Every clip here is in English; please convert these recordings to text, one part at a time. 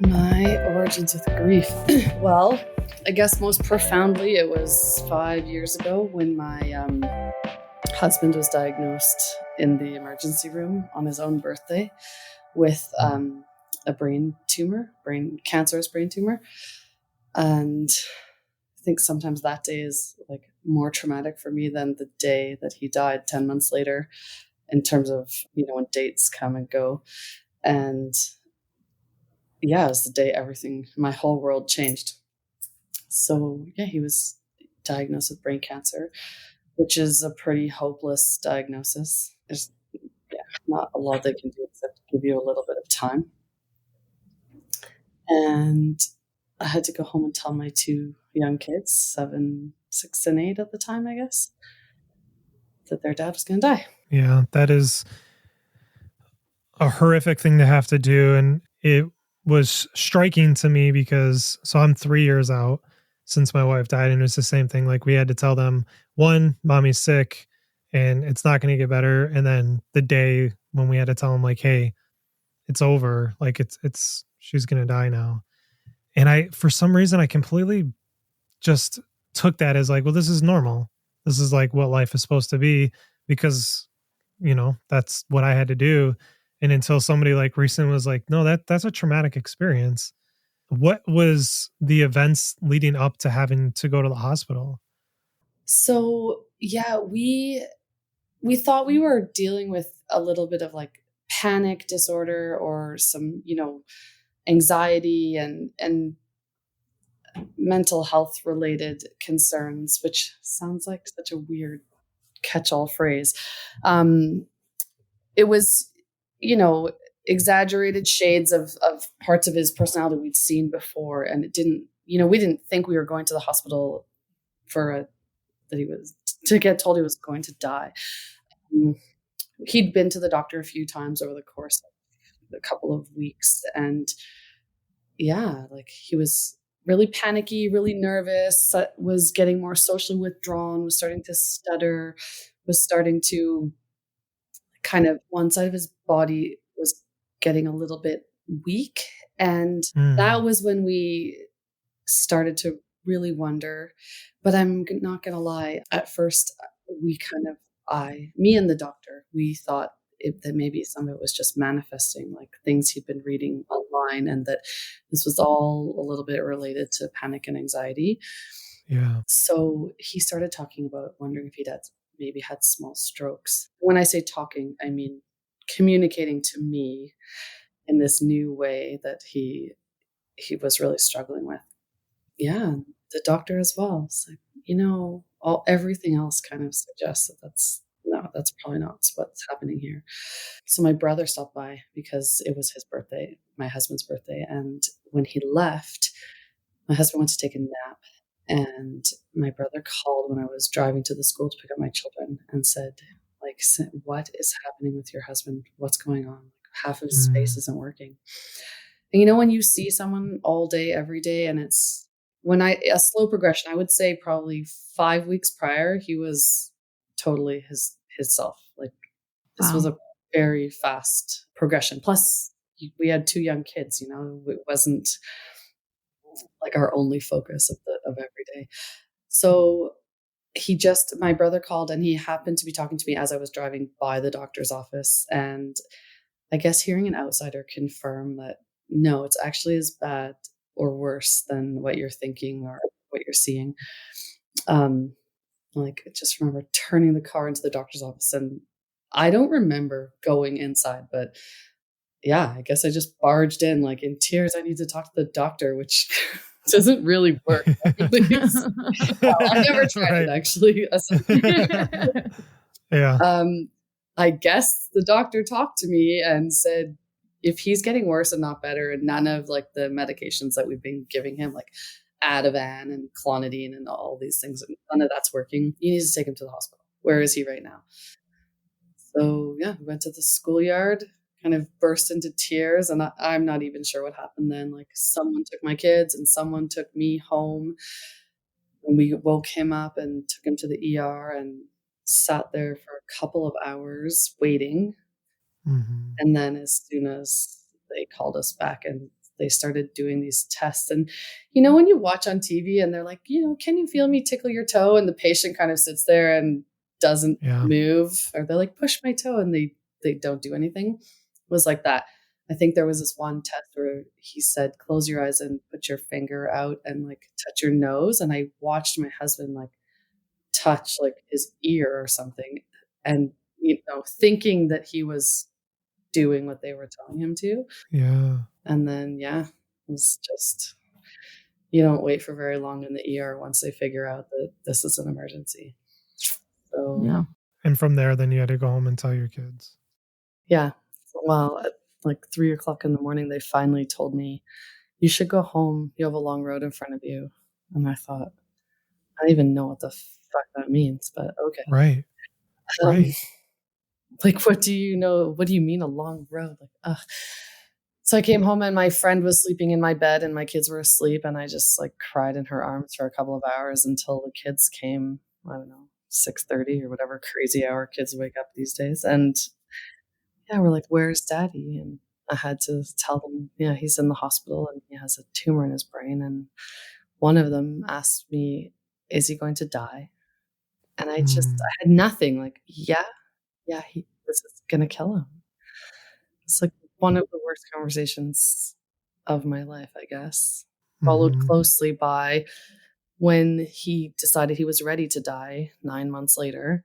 My origins with grief. Well, I guess most profoundly, it was 5 years ago when my husband was diagnosed in the emergency room on his own birthday with a cancerous brain tumor. And I think sometimes that day is like more traumatic for me than the day that he died 10 months later, in terms of, when dates come and go. And yeah, it was the day my whole world changed. So yeah, he was diagnosed with brain cancer, which is a pretty hopeless diagnosis. There's not a lot they can do except give you a little bit of time. And I had to go home and tell my two young kids, 7, 6, and 8 at the time, I guess, that their dad was going to die. Yeah, that is a horrific thing to have to do. And it was striking to me because, so I'm 3 years out since my wife died, and it was the same thing. Like, we had to tell them, one, mommy's sick and it's not going to get better. And then the day when we had to tell them, like, hey, it's over, like she's going to die now. And for some reason, I completely just took that as like, well, this is normal. This is like what life is supposed to be, because, that's what I had to do. And until somebody like recently was like, no, that's a traumatic experience. What was the events leading up to having to go to the hospital? So yeah, we thought we were dealing with a little bit of like panic disorder or some, anxiety and mental health related concerns, which sounds like such a weird catch-all phrase. It was, exaggerated shades of parts of his personality we'd seen before. And it didn't, we didn't think we were going to the hospital to get told he was going to die. He'd been to the doctor a few times over the course of a couple of weeks. And yeah, like he was really panicky, really nervous, was getting more socially withdrawn, was starting to stutter, was starting to kind of, one side of his body was getting a little bit weak. And that was when we started to really wonder. But I'm not going to lie. At first, me and the doctor, we thought that maybe some of it was just manifesting, like things he'd been reading online, and that this was all a little bit related to panic and anxiety. Yeah. So he started talking about wondering if he'd maybe had small strokes. When I say talking, I mean communicating to me in this new way that he was really struggling with. Yeah, the doctor as well. It's like, everything else kind of suggests that that's probably not what's happening here. So my brother stopped by because it was his birthday, my husband's birthday. And when he left, my husband went to take a nap. And my brother called when I was driving to the school to pick up my children and said, like, what is happening with your husband? What's going on? Like, half of his face isn't working. And when you see someone all day, every day, and it's a slow progression, I would say probably 5 weeks prior, he was totally his self. Like, this was a very fast progression. Plus we had 2 young kids, it wasn't like our only focus of every day. So my brother called, and he happened to be talking to me as I was driving by the doctor's office. And I guess hearing an outsider confirm that, no, it's actually as bad or worse than what you're thinking or what you're seeing. Like, I just remember turning the car into the doctor's office, and I don't remember going inside, but yeah, I guess I just barged in like in tears. I need to talk to the doctor, which doesn't really work. I never tried it, actually. Yeah. I guess the doctor talked to me and said, if he's getting worse and not better, and none of like the medications that we've been giving him, like Ativan and Clonidine and all these things, none of that's working, you need to take him to the hospital. Where is he right now? So yeah, we went to the schoolyard, kind of burst into tears, and I'm not even sure what happened then. Like, someone took my kids and someone took me home, and we woke him up and took him to the ER and sat there for a couple of hours waiting. And then as soon as they called us back and they started doing these tests. And, you know, when you watch on TV and they're like, you know, can you feel me tickle your toe? And the patient kind of sits there and doesn't move, or they're like, push my toe, and they don't do anything. It was like that. I think there was this one test where he said, close your eyes and put your finger out and like touch your nose. And I watched my husband like touch like his ear or something, and, you know, thinking that he was doing what they were telling him to. Yeah. And then, it was just, you don't wait for very long in the ER once they figure out that this is an emergency. So, yeah. And from there, then you had to go home and tell your kids. Yeah. Well, at like 3:00 in the morning, they finally told me, you should go home. You have a long road in front of you. And I thought, I don't even know what the fuck that means, but okay. Right. Right. Like, what do you know? What do you mean a long road? Like, so I came home and my friend was sleeping in my bed and my kids were asleep, and I just like cried in her arms for a couple of hours until the kids came. I don't know, 6:30 or whatever crazy hour kids wake up these days. And we're like, where's daddy? And I had to tell them, he's in the hospital and he has a tumor in his brain. And one of them asked me, is he going to die? And I had nothing. Like, this is going to kill him. It's like one of the worst conversations of my life, I guess. Followed closely by when he decided he was ready to die 9 months later.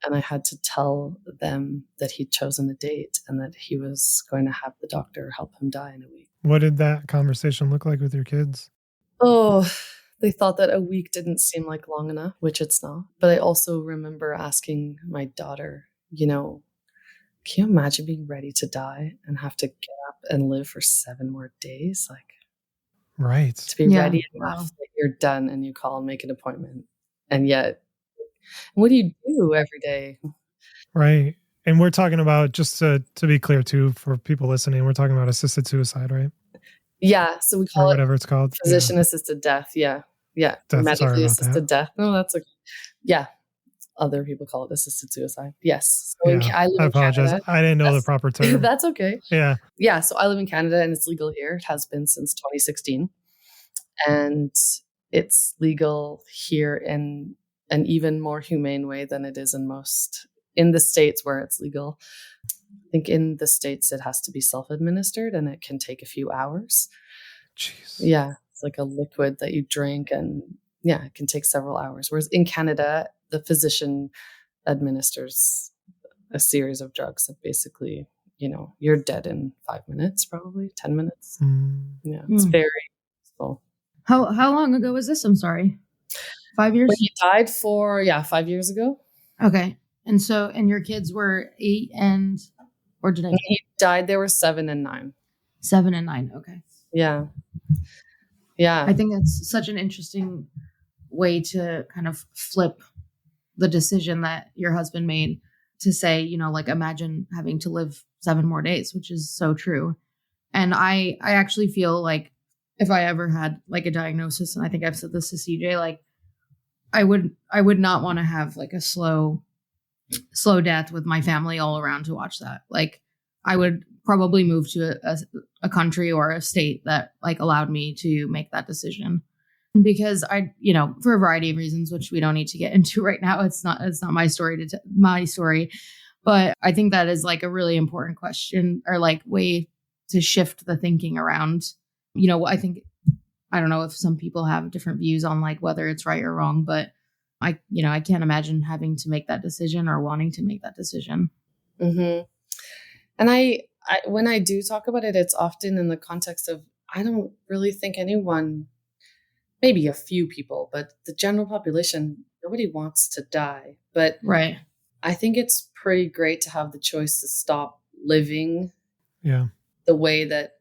And I had to tell them that he'd chosen a date and that he was going to have the doctor help him die in a week. What did that conversation look like with your kids? Oh, they thought that a week didn't seem like long enough, which it's not. But I also remember asking my daughter, can you imagine being ready to die and have to get up and live for 7 more days? Like, right. To be ready enough that you're done and you call and make an appointment. And yet, what do you do every day? Right. And we're talking about, just to be clear too, for people listening, we're talking about assisted suicide, right? Yeah. So we call whatever it's called. Physician-assisted death. Yeah. Yeah. Death, medically assisted death. No, that's okay. Yeah. Other people call it assisted suicide. Yes. So I apologize. Canada. I didn't know the proper term. That's okay. Yeah. Yeah. So I live in Canada and it's legal here. It has been since 2016. And it's legal here in an even more humane way than it is in the States where it's legal. I think in the States it has to be self-administered and it can take a few hours. Jeez. Yeah. It's like a liquid that you drink and it can take several hours. Whereas in Canada, the physician administers a series of drugs that basically, you're dead in 5 minutes, probably 10 minutes. Yeah. It's very useful. How long ago was this? I'm sorry. 5 years? When he died 5 years ago. Okay. And your kids were 8 or did I? When he died, they were 7 and 9. 7 and 9. Okay. Yeah. Yeah. I think that's such an interesting way to kind of flip the decision that your husband made to say, imagine having to live 7 more days, which is so true. And I actually feel like if I ever had like a diagnosis, and I think I've said this to CJ, like I would not want to have like a slow death with my family all around to watch that. Like I would probably move to a country or a state that like allowed me to make that decision, because I, for a variety of reasons, which we don't need to get into right now. It's not my story my story, but I think that is like a really important question or like way to shift the thinking around, I don't know if some people have different views on like whether it's right or wrong, but I can't imagine having to make that decision or wanting to make that decision. Mm-hmm. And I when I do talk about it, it's often in the context of, I don't really think anyone, maybe a few people, but the general population, nobody wants to die. But right. I think it's pretty great to have the choice to stop living the way that,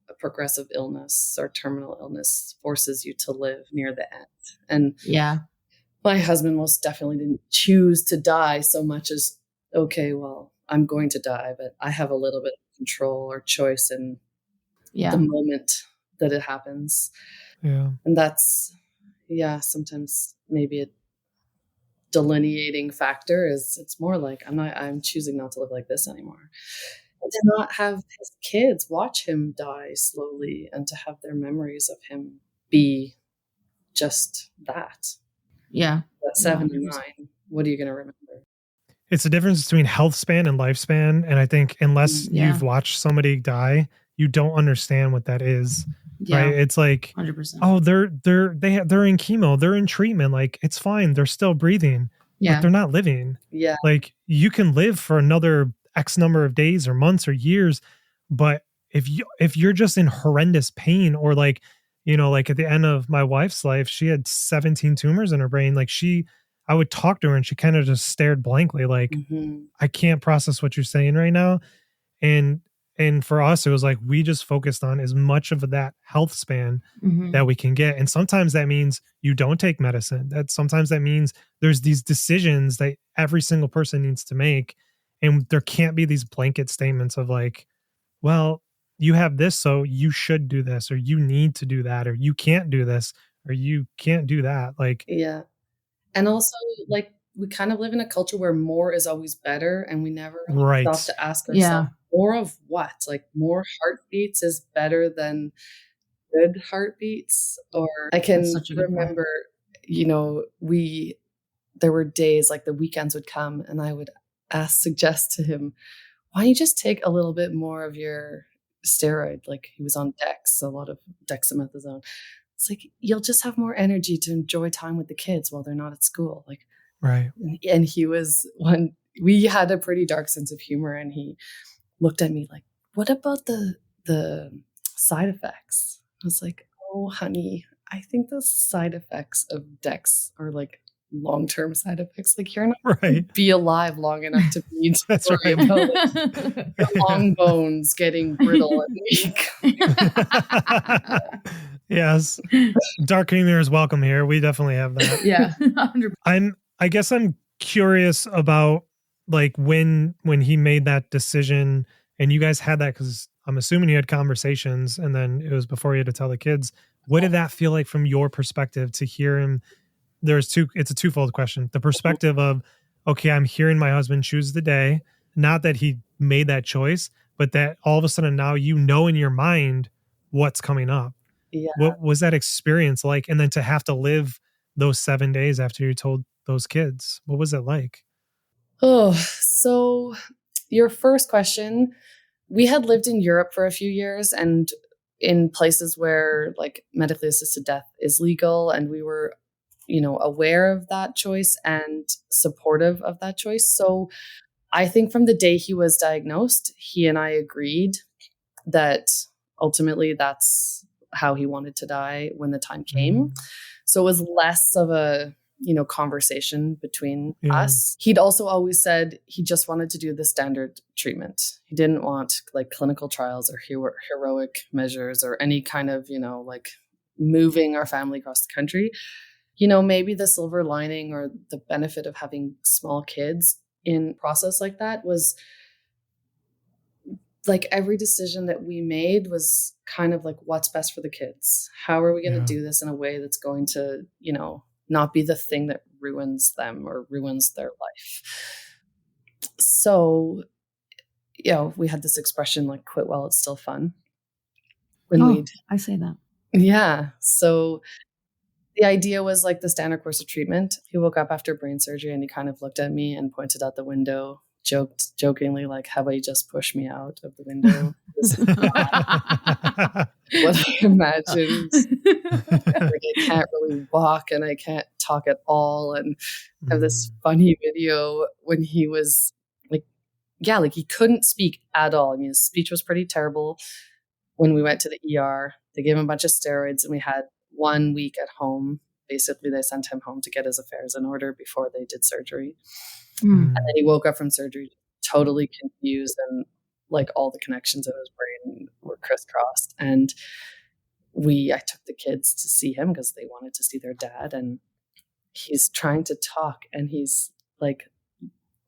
a progressive illness or terminal illness forces you to live near the end. And my husband most definitely didn't choose to die so much as, okay, well, I'm going to die, but I have a little bit of control or choice in the moment that it happens. Yeah. And that's, sometimes maybe a delineating factor is it's more like I'm choosing not to live like this anymore. to not have his kids watch him die slowly and to have their memories of him be just that. Yeah. At 7 and 100%. 9, what are you going to remember? It's a difference between health span and lifespan. And I think unless Yeah. you've watched somebody die, you don't understand what that is. Yeah. Right. It's like, 100%. oh, they're in chemo, they're in treatment. Like, it's fine. They're still breathing, but Yeah. they're not living. Yeah. Like, you can live for another X number of days or months or years, but if you're just in horrendous pain, or like, like at the end of my wife's life, she had 17 tumors in her brain. Like, I would talk to her and she kind of just stared blankly, like, Mhm. I can't process what you're saying right now. And for us, it was like, we just focused on as much of that health span Mhm. that we can get. And sometimes that means you don't take medicine. Sometimes that means there's these decisions that every single person needs to make. And there can't be these blanket statements of like, well, you have this, so you should do this, or you need to do that, or you can't do this, or you can't do that. Like, Yeah. And also, like, we kind of live in a culture where more is always better, and we never really right. stop to ask Yeah. ourselves, more of what? Like, more heartbeats is better than good heartbeats? Or I can That's such a good point. remember, there were days, like the weekends would come, and I would suggest to him, why don't you just take a little bit more of your steroid? Like, he was on Dex, a lot of dexamethasone. It's like, you'll just have more energy to enjoy time with the kids while they're not at school. Like, Right. and he was one, we had a pretty dark sense of humor, and he looked at me like, what about the side effects? I was like, oh, honey, I think the side effects of Dex are like long-term side effects. Like, you're not going to Right. be alive long enough to need to That's worry right. about like, your long bones getting brittle and weak. Yes. Dark humor is welcome here. We definitely have that. Yeah. 100%. I guess I'm curious about like when he made that decision and you guys had that, because I'm assuming you had conversations and then it was before you had to tell the kids. What did that feel like from your perspective to hear him? It's a twofold question. The perspective of, okay, I'm hearing my husband choose the day, not that he made that choice, but that all of a sudden now in your mind what's coming up. Yeah. What was that experience like? And then to have to live those 7 days after you told those kids, what was it like? Oh, so your first question, we had lived in Europe for a few years and in places where like medically assisted death is legal, and we were, aware of that choice and supportive of that choice. So I think from the day he was diagnosed, he and I agreed that ultimately that's how he wanted to die when the time came. So it was less of a, conversation between us. He'd also always said he just wanted to do the standard treatment. He didn't want like clinical trials or heroic measures or any kind of, like moving our family across the country. Maybe the silver lining or the benefit of having small kids in a process like that was like every decision that we made was kind of like, what's best for the kids? How are we going to do this in a way that's going to, not be the thing that ruins them or ruins their life? So, we had this expression like, quit while it's still fun. I say that. Yeah. So the idea was like the standard course of treatment. He woke up after brain surgery and he kind of looked at me and pointed out the window, jokingly like, how about you just push me out of the window? This is not what I imagined. Like, I can't really walk and I can't talk at all. And I have this funny video when he was like, he couldn't speak at all. I mean, his speech was pretty terrible. When we went to the ER, they gave him a bunch of steroids and we had 1 week at home. Basically, they sent him home to get his affairs in order before they did surgery. And then he woke up from surgery totally confused and like all the connections in his brain were crisscrossed. And I took the kids to see him because they wanted to see their dad. And he's trying to talk and he's like,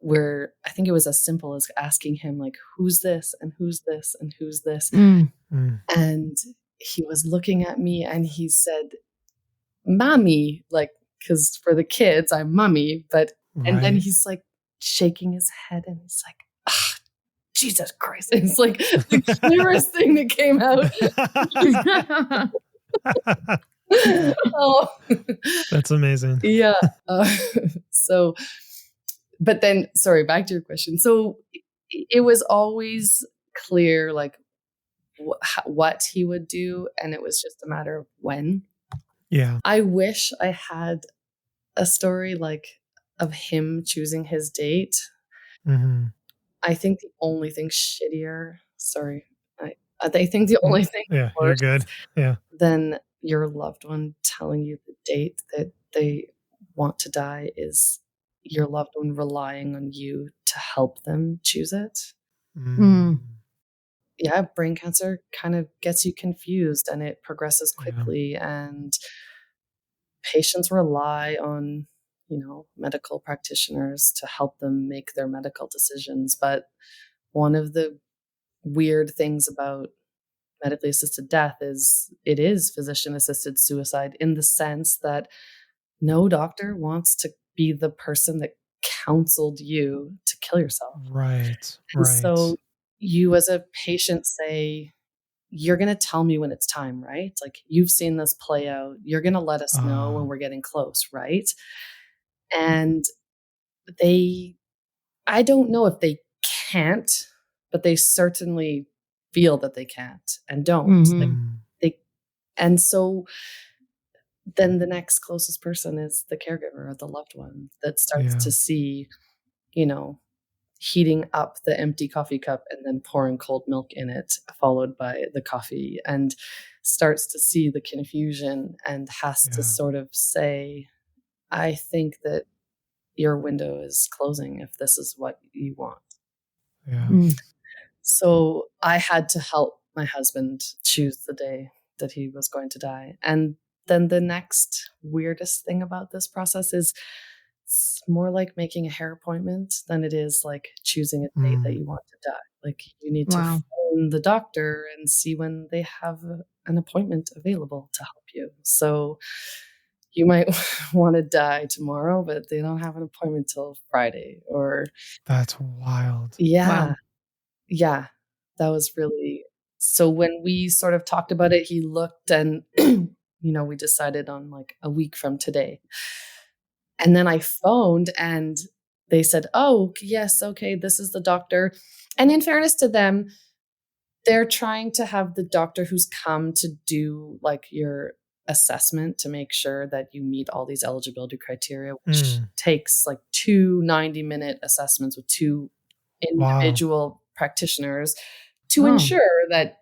I think it was as simple as asking him like, who's this and who's this and who's this? And he was looking at me and he said, mommy, like, because for the kids, I'm mummy. But, and then he's like shaking his head and he's like, Jesus Christ. It's like the clearest thing that came out. Oh, That's amazing. yeah. So, but then, sorry, back to your question. So it was always clear, like what he would do, and it was just a matter of when. Yeah. I wish I had a story like of him choosing his date. Mm-hmm. I think the only thing shittier, sorry, I think the only thing Yeah, you're worse good. Yeah. than your loved one telling you the date that they want to die is your loved one relying on you to help them choose it. Mm. Yeah, brain cancer kind of gets you confused and it progresses quickly, and patients rely on, medical practitioners to help them make their medical decisions. But one of the weird things about medically assisted death is it is physician assisted suicide, in the sense that no doctor wants to be the person that counseled you to kill yourself. Right. And Right. so you as a patient say, you're going to tell me when it's time, right? Like, you've seen this play out. You're going to let us know when we're getting close, right? And I don't know if they can't, but they certainly feel that they can't and don't. And so then the next closest person is the caregiver or the loved one that starts to see, heating up the empty coffee cup and then pouring cold milk in it, followed by the coffee, and starts to see the confusion and has to sort of say, I think that your window is closing if this is what you want. Yeah. So I had to help my husband choose the day that he was going to die. And then the next weirdest thing about this process is it's more like making a hair appointment than it is like choosing a date that you want to die. Like, you need to phone the doctor and see when they have an appointment available to help you. So you might want to die tomorrow, but they don't have an appointment till Friday. Or that's wild. Yeah. Wow. Yeah. That was really, so when we sort of talked about it, he looked and, we decided on like a week from today. And then I phoned and they said, oh, yes, okay, this is the doctor. And in fairness to them, they're trying to have the doctor who's come to do like your assessment to make sure that you meet all these eligibility criteria, which takes like 2 90-minute assessments with 2 individual practitioners to ensure that,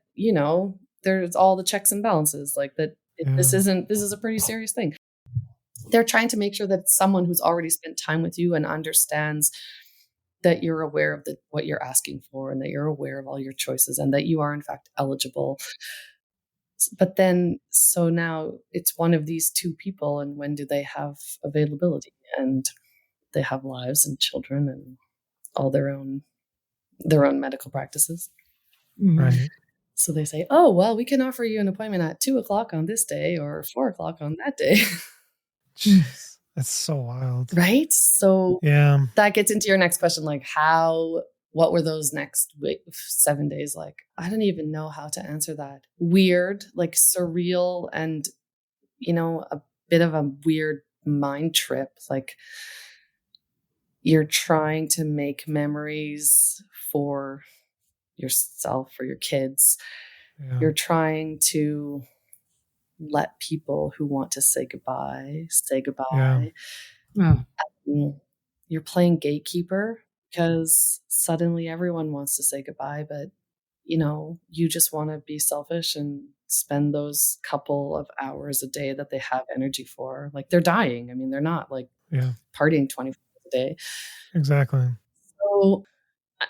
there's all the checks and balances, like that this is a pretty serious thing. They're trying to make sure that it's someone who's already spent time with you and understands that you're aware of what you're asking for, and that you're aware of all your choices, and that you are in fact eligible. But then, so now it's one of these 2 people, and when do they have availability? And they have lives and children and all their own medical practices. Right. So they say, oh, well, we can offer you an appointment at 2:00 on this day or 4:00 on that day. Jeez, that's so wild. Right? So that gets into your next question, like what were those next 7 days like? I don't even know how to answer that. Weird, like surreal, and, a bit of a weird mind trip. Like, you're trying to make memories for yourself, for your kids. You're trying to let people who want to say goodbye. You're playing gatekeeper because suddenly everyone wants to say goodbye, but you just want to be selfish and spend those couple of hours a day that they have energy for. Like, they're dying. I mean, they're not like partying 24 hours a day. Exactly. So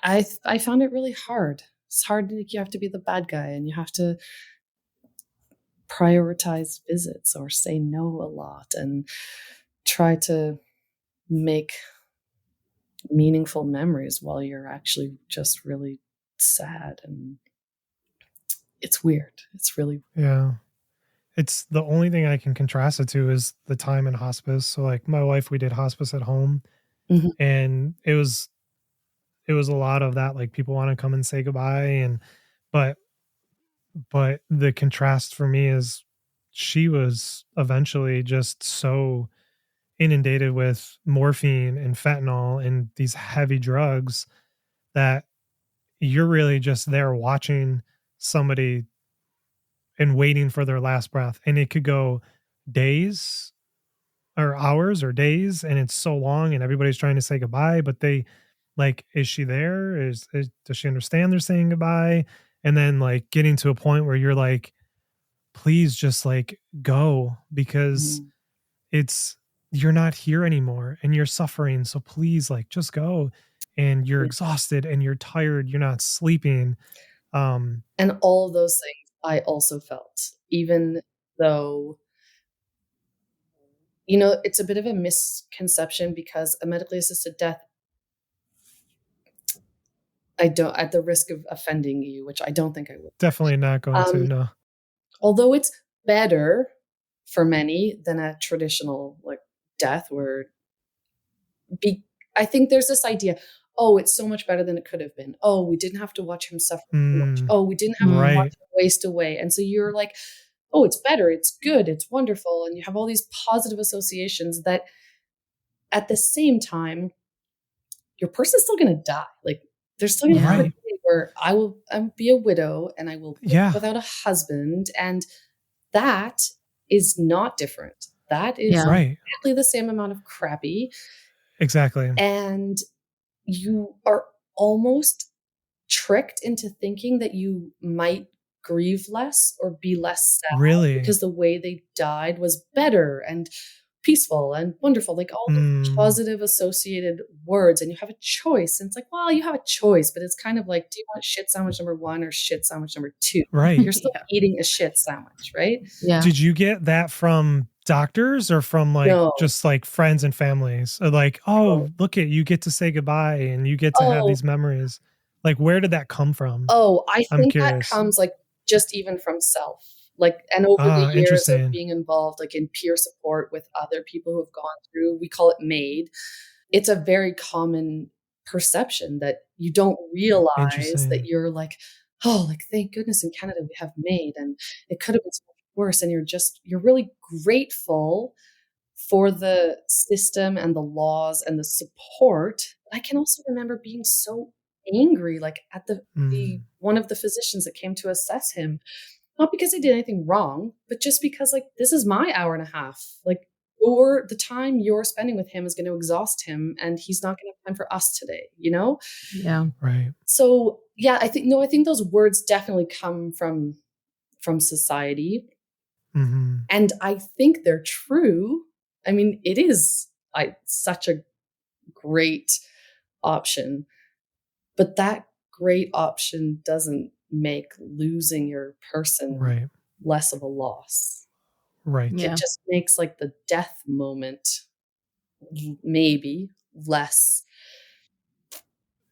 I found it really hard. It's hard. You have to be the bad guy, and you have to prioritize visits or say no a lot and try to make meaningful memories while you're actually just really sad. And it's weird. It's really it's the only thing I can contrast it to is the time in hospice. So like my wife, we did hospice at home, and it was it was a lot of that, like people want to come and say goodbye. And, but, but the contrast for me is she was eventually just so inundated with morphine and fentanyl and these heavy drugs that you're really just there watching somebody and waiting for their last breath. And it could go days or hours or days, and it's so long and everybody's trying to say goodbye, but they like, is she there? Is does she understand they're saying goodbye? And then like getting to a point where you're like, please just like go, because Mhm. it's, you're not here anymore and you're suffering. So please like just go. And you're Yeah. exhausted and you're tired. You're not sleeping. And all of those things I also felt, even though, you know, it's a bit of a misconception because a medically assisted death, I don't, at the risk of offending you, which I don't think I will. Definitely not going to, no. Although it's better for many than a traditional like death where I think there's this idea, oh, it's so much better than it could have been. Oh, we didn't have to watch him suffer so much. Oh, we didn't have to watch Right. him waste away. And so you're like, oh, it's better, it's good, it's wonderful. And you have all these positive associations that at the same time, your person's still going to die. Like there's still going to Right. be a day where I will be a widow and I will live Yeah. without a husband. And that is not different. That is Yeah. Right. exactly the same amount of crappy. Exactly. And you are almost tricked into thinking that you might grieve less or be less sad Really? because the way they died was better and peaceful and wonderful, like all the positive associated words. And you have a choice. And it's like, well, you have a choice, but it's kind of like, do you want shit sandwich number 1 or shit sandwich number 2? Right. You're still eating a shit sandwich, right? Yeah. Did you get that from doctors or from like No. just like friends and families? Or like, oh, look at, you get to say goodbye and you get to have these memories. Like, where did that come from? Oh, I I'm think that curious. comes like just even from self. Like, and over the years interesting. of being involved, like in peer support with other people who have gone through, we call it MAID. It's a very common perception that you don't realize that Interesting. you're like, oh, like thank goodness in Canada we have MAID, and it could have been so much worse. And you're really grateful for the system and the laws and the support. I can also remember being so angry, like at the one of the physicians that came to assess him, not because he did anything wrong, but just because like this is my hour and a half. Like the time you're spending with him is going to exhaust him, and he's not going to have time for us today, you know? Yeah. Right. So yeah, I think those words definitely come from society. Mm-hmm. And I think they're true. I mean, it is such a great option, but that great option doesn't make losing your person less of a loss. Right. Yeah. It just makes like the death moment maybe less.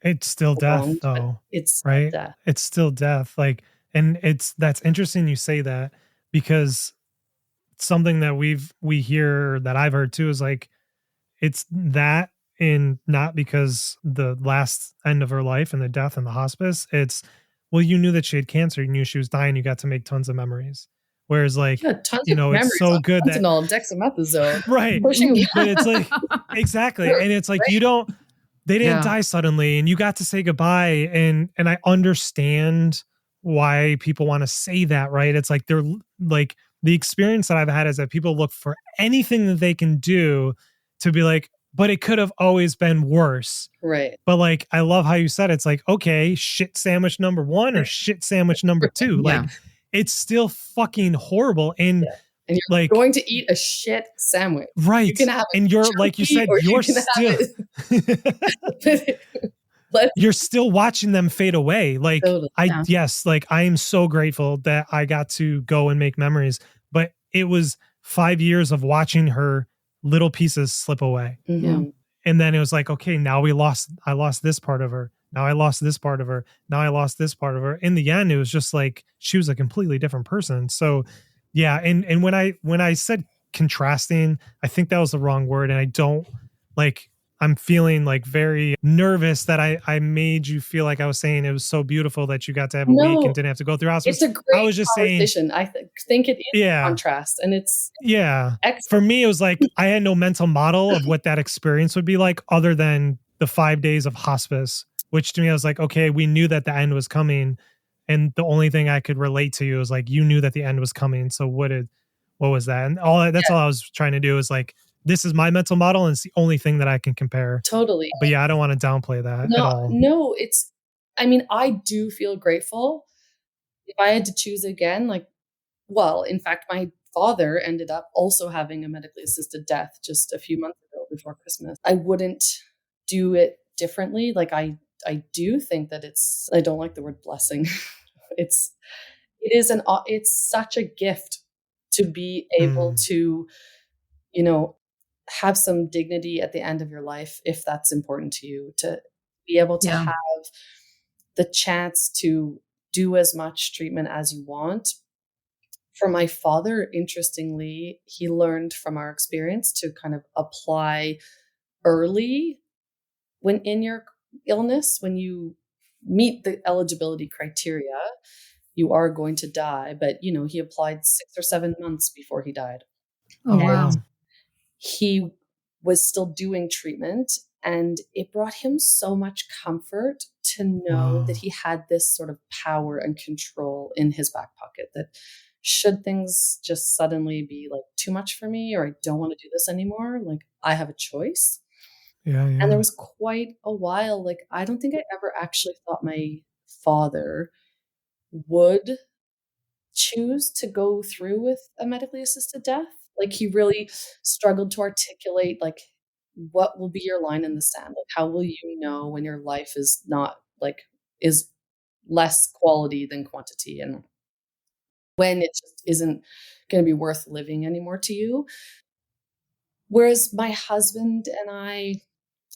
It's still death though. It's right. death. It's still death. Like, and that's interesting you say that, because something that we hear, that I've heard too, is like, it's that in not because the last end of her life and the death in the hospice, it's, well, you knew that she had cancer, you knew she was dying, you got to make tons of memories. Whereas like, Tons you of know, it's so good that dexamethasone, right. But it's like, exactly. And it's like, they didn't die suddenly and you got to say goodbye. And I understand why people want to say that, right? It's like, they're like, the experience that I've had is that people look for anything that they can do to be like, but it could have always been worse. Right. But like, I love how you said it's like, okay, shit sandwich number 1 or shit sandwich number 2. Like, it's still fucking horrible. And and you're like going to eat a shit sandwich. Right. You can have it, and you're like you said, you're still you're still watching them fade away. Like yes, like I am so grateful that I got to go and make memories, but it was 5 years of watching her little pieces slip away. Mm-hmm. And then it was like, okay, now I lost this part of her. Now I lost this part of her. Now I lost this part of her. In the end, it was just like, she was a completely different person. So yeah. And when I said contrasting, I think that was the wrong word. And I don't like, I'm feeling like very nervous that I made you feel like I was saying it was so beautiful that you got to have a week and No, didn't have to go through hospice. it's a I great was just saying, conversation. I think it is a yeah, contrast, and it's yeah. For excellent. me, it was like I had no mental model of what that experience would be like other than the 5 days of hospice, which to me, I was like, okay, we knew that the end was coming. And the only thing I could relate to you was like, you knew that the end was coming. So what was that? And that's Yeah, all I was trying to do is like, this is my mental model and it's the only thing that I can compare. totally. But yeah, I don't want to downplay that at No, all. no, I mean, I do feel grateful. If I had to choose again, like, well, in fact, my father ended up also having a medically assisted death just a few months ago before Christmas. I wouldn't do it differently. Like, I do think that I don't like the word blessing. It's it's such a gift to be able Mm, to, you know, have some dignity at the end of your life, if that's important to you, to be able to Yeah. have the chance to do as much treatment as you want. For my father, interestingly, he learned from our experience to kind of apply early when in your illness, when you meet the eligibility criteria, you are going to die. But, he applied 6 or 7 months before he died. Oh, oh, wow. And wow. he was still doing treatment, and it brought him so much comfort to know that Wow. he had this sort of power and control in his back pocket, that should things just suddenly be like too much for me, or I don't want to do this anymore, like I have a choice. Yeah. And there Yeah. was quite a while, like I don't think I ever actually thought my father would choose to go through with a medically assisted death. Like he really struggled to articulate, like, what will be your line in the sand? Like, how will you know when your life is not like is less quality than quantity, and when it just isn't going to be worth living anymore to you? Whereas my husband and I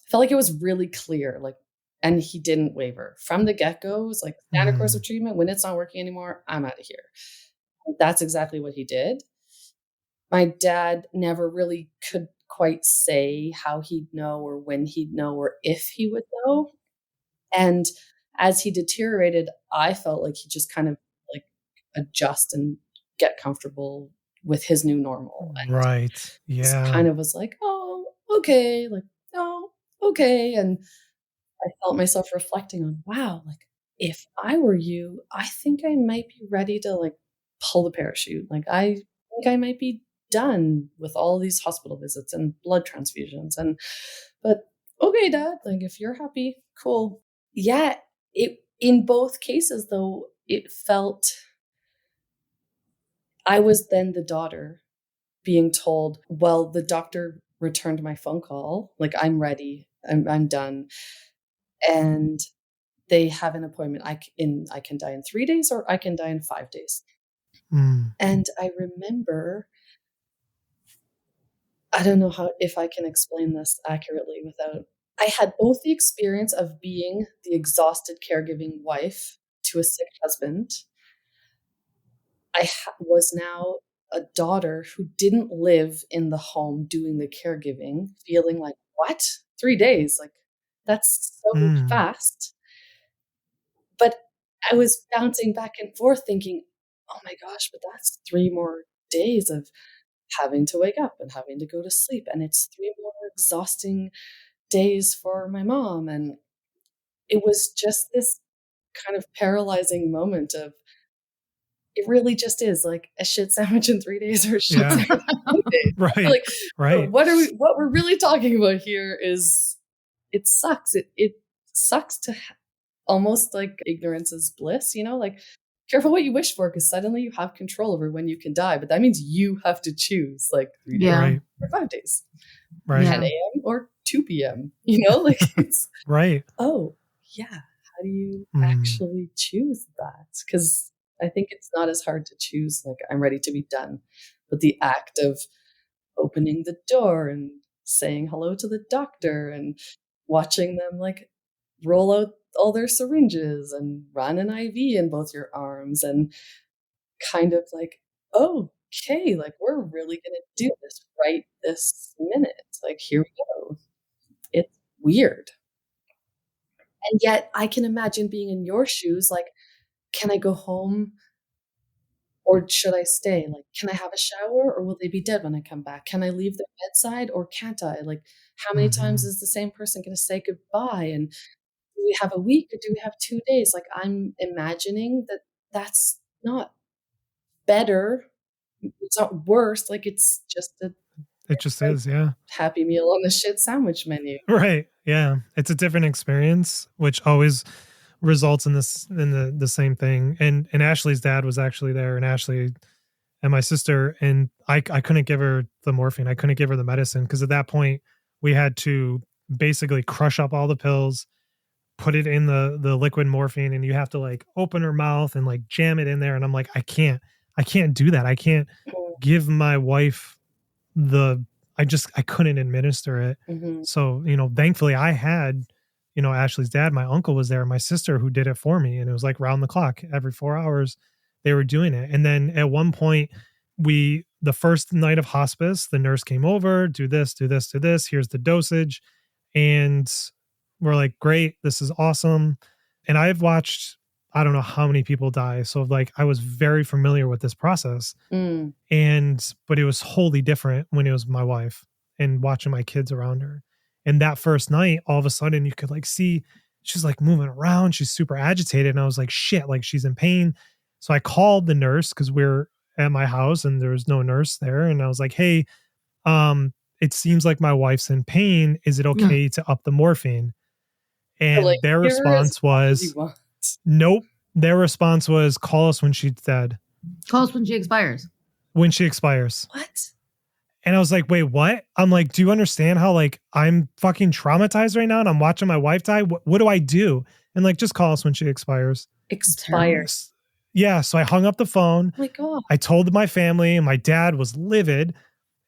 felt like it was really clear, like, and he didn't waver from the get go. It was like standard course of Mm, treatment. When it's not working anymore, I'm out of here. That's exactly what he did. My dad never really could quite say how he'd know or when he'd know or if he would know. And as he deteriorated, I felt like he just kind of like adjust and get comfortable with his new normal. And right. just Yeah. kind of was like, oh, okay, like, oh, okay. And I felt myself reflecting on, wow, like if I were you, I think I might be ready to like pull the parachute. Like I think I might be done with all these hospital visits and blood transfusions. But okay, dad, like if you're happy, cool. Yeah, it in both cases though, it felt I was then the daughter being told, well, the doctor returned my phone call. Like I'm ready. I'm done. And they have an appointment. I can die in 3 days or I can die in 5 days. Mm, And I remember, I don't know how if I can explain this accurately without. I had both the experience of being the exhausted caregiving wife to a sick husband. Was now a daughter who didn't live in the home doing the caregiving, feeling like, what? 3 days? Like, that's so mm, fast. But I was bouncing back and forth thinking, "Oh my gosh, but that's 3 more days of having to wake up and having to go to sleep, and it's 3 more exhausting days for my mom," and it was just this kind of paralyzing moment of, it really just is like a shit sandwich in 3 days or a shit yeah. sandwich in 2 days. Right. Like, Right. what we're really talking about here is it sucks. It sucks to almost like ignorance is bliss, like careful what you wish for because suddenly you have control over when you can die. But that means you have to choose like 3 days Yeah. Right. or 5 days, Right. 10 Yeah. a.m. or 2 p.m. Like it's, Right. oh, yeah. How do you Mm, actually choose that? Because I think it's not as hard to choose, like, I'm ready to be done. But the act of opening the door and saying hello to the doctor and watching them like roll out all their syringes and run an IV in both your arms and kind of like, okay, like we're really gonna do this right this minute. Like here we go. It's weird. And yet I can imagine being in your shoes, like, can I go home or should I stay? Like, can I have a shower or will they be dead when I come back? Can I leave their bedside or can't I? Like, how many times Mhm. is the same person gonna say goodbye? And do we have a week or do we have 2 days? Like, I'm imagining that that's not better. It's not worse. Like, it's just a It just different is, yeah. Happy Meal on the shit sandwich menu. Right. Yeah. It's a different experience, which always results in the same thing. And Ashley's dad was actually there, and Ashley and my sister, and I couldn't give her the morphine. I couldn't give her the medicine because at that point we had to basically crush up all the pills, put it in the liquid morphine, and you have to like open her mouth and like jam it in there. And I'm like, I can't do that. I can't Mm, give my wife the I couldn't administer it. mhm. So, thankfully I had, Ashley's dad, my uncle was there, and my sister who did it for me. And it was like round the clock every 4 hours they were doing it. And then at one point the first night of hospice, the nurse came over, do this, do this, do this. Here's the dosage. And we're like, great, this is awesome. And I've watched, I don't know how many people die. So like I was very familiar with this process, Mm. but it was wholly different when it was my wife and watching my kids around her. And that first night, all of a sudden you could like see she's like moving around, she's super agitated, and I was like, shit, like she's in pain. So I called the nurse because we're at my house and there was no nurse there, and I was like, hey, it seems like my wife's in pain, is it Yeah. okay to up the morphine? They're like, And their "Here as response much as you was, want." nope. Their response was, call us when she's dead, Call us when she expires. when she expires. What? And I was like, wait, what? I'm like, do you understand how like I'm fucking traumatized right now and I'm watching my wife die? What do I do? And like, just call us when she expires. Terrible. Expired. Yeah. So I hung up the phone. Oh my god. I told my family, and my dad was livid.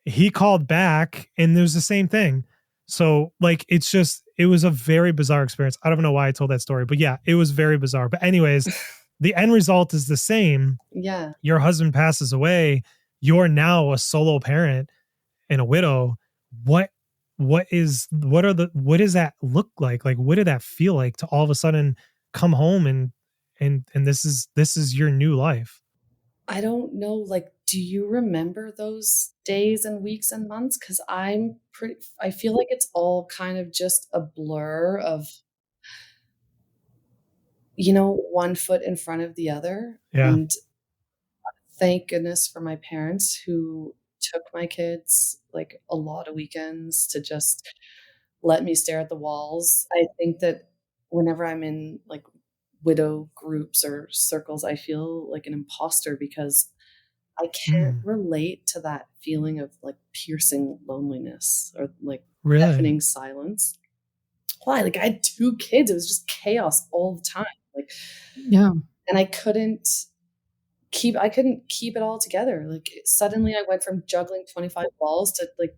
He called back and it was the same thing. So like, it was a very bizarre experience. I don't know why I told that story, but yeah, it was very bizarre. But anyways, the end result is the same. Yeah. Your husband passes away. You're now a solo parent and a widow. What what does that look like? Like, what did that feel like to all of a sudden come home and this is your new life? I don't know, like, do you remember those days and weeks and months? Because I feel like it's all kind of just a blur of, one foot in front of the other, Yeah. and thank goodness for my parents who took my kids, like, a lot of weekends to just let me stare at the walls. I think that whenever I'm in, like, widow groups or circles, I feel like an imposter because I can't Mm, relate to that feeling of, like, piercing loneliness or, like, really? deafening silence. Why? Like, I had 2 kids, it was just chaos all the time, like, Yeah. and I couldn't keep it all together, like, suddenly I went from juggling 25 balls to, like,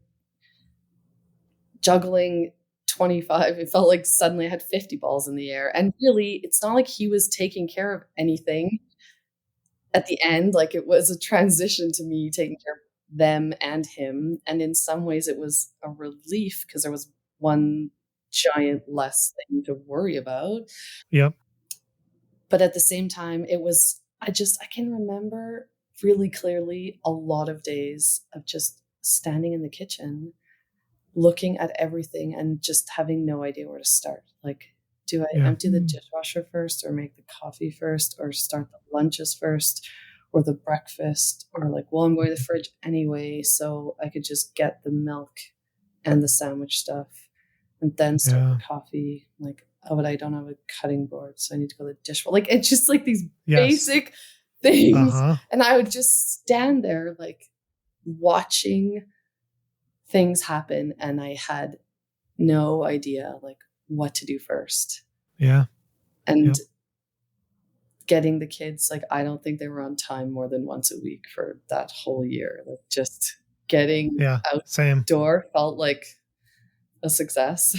juggling 25. It felt like suddenly I had 50 balls in the air, and really, it's not like he was taking care of anything at the end, like, it was a transition to me taking care of them and him, and in some ways, it was a relief because there was one giant less thing to worry about, Yep. but at the same time, I can remember really clearly a lot of days of just standing in the kitchen, looking at everything and just having no idea where to start, like, do I Yeah. empty the dishwasher first or make the coffee first or start the lunches first or the breakfast or like, well, I'm going to the fridge anyway, so I could just get the milk and the sandwich stuff and then start the Yeah. coffee. Like, oh, but I don't have a cutting board, so I need to go to the dishwasher. Like, it's just like these Yes. basic things. Uh-huh. And I would just stand there like watching things happen and I had no idea like what to do first. Yeah. And Yep. getting the kids, like, I don't think they were on time more than once a week for that whole year. Like, just getting Yeah. Same. outdoor felt like a success.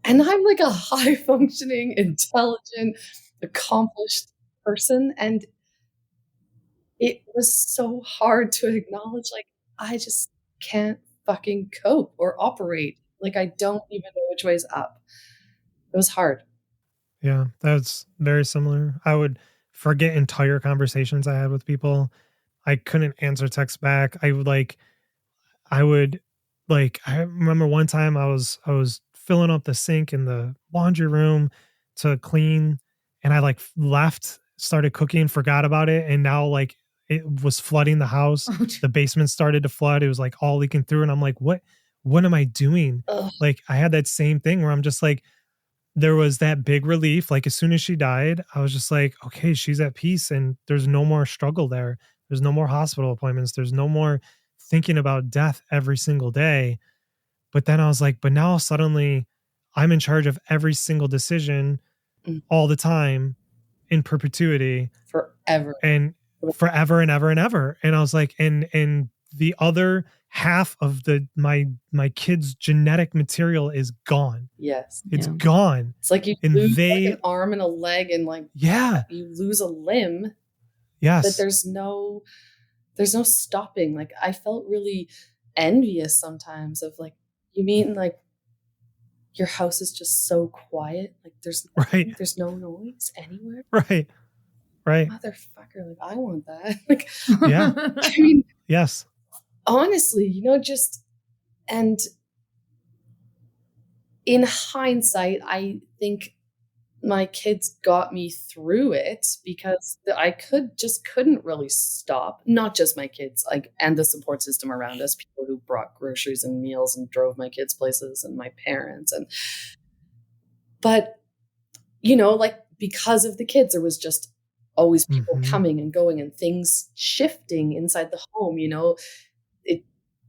And I'm like a high functioning, intelligent, accomplished person. And it was so hard to acknowledge, like, I just can't fucking cope or operate. Like, I don't even know which way's up. It was hard. Yeah, that's very similar. I would forget entire conversations I had with people. I couldn't answer texts back. I would I remember one time I was filling up the sink in the laundry room to clean, and I left, started cooking, forgot about it, and now it was flooding the house. Oh, The basement started to flood. It was like all leaking through, and I'm like, what am I doing? Ugh. Like I had that same thing where I'm just like, there was that big relief. Like as soon as she died, I was just like, okay, she's at peace and there's no more struggle there. There's no more hospital appointments. There's no more thinking about death every single day. But then I was like, but now suddenly I'm in charge of every single decision Mm. all the time in perpetuity Forever. and forever and ever and ever. And I was like, and the other half of my kid's genetic material is gone. Yes. It's Yeah. gone. It's like you And lose they- like an arm and a leg, and like Yeah. you lose a limb, but Yes. there's no stopping. Like, I felt really envious sometimes of like, you mean like your house is just so quiet? Like Right. there's no noise anywhere? Right. Right. Motherfucker, like I want that. Like, Yeah. I mean, Yes. honestly, just, and in hindsight, I think my kids got me through it because I couldn't really stop. Not just my kids, like, and the support system around us, people who brought groceries and meals and drove my kids places, and my parents, but like, because of the kids, there was just always people Mhm. coming and going and things shifting inside the home.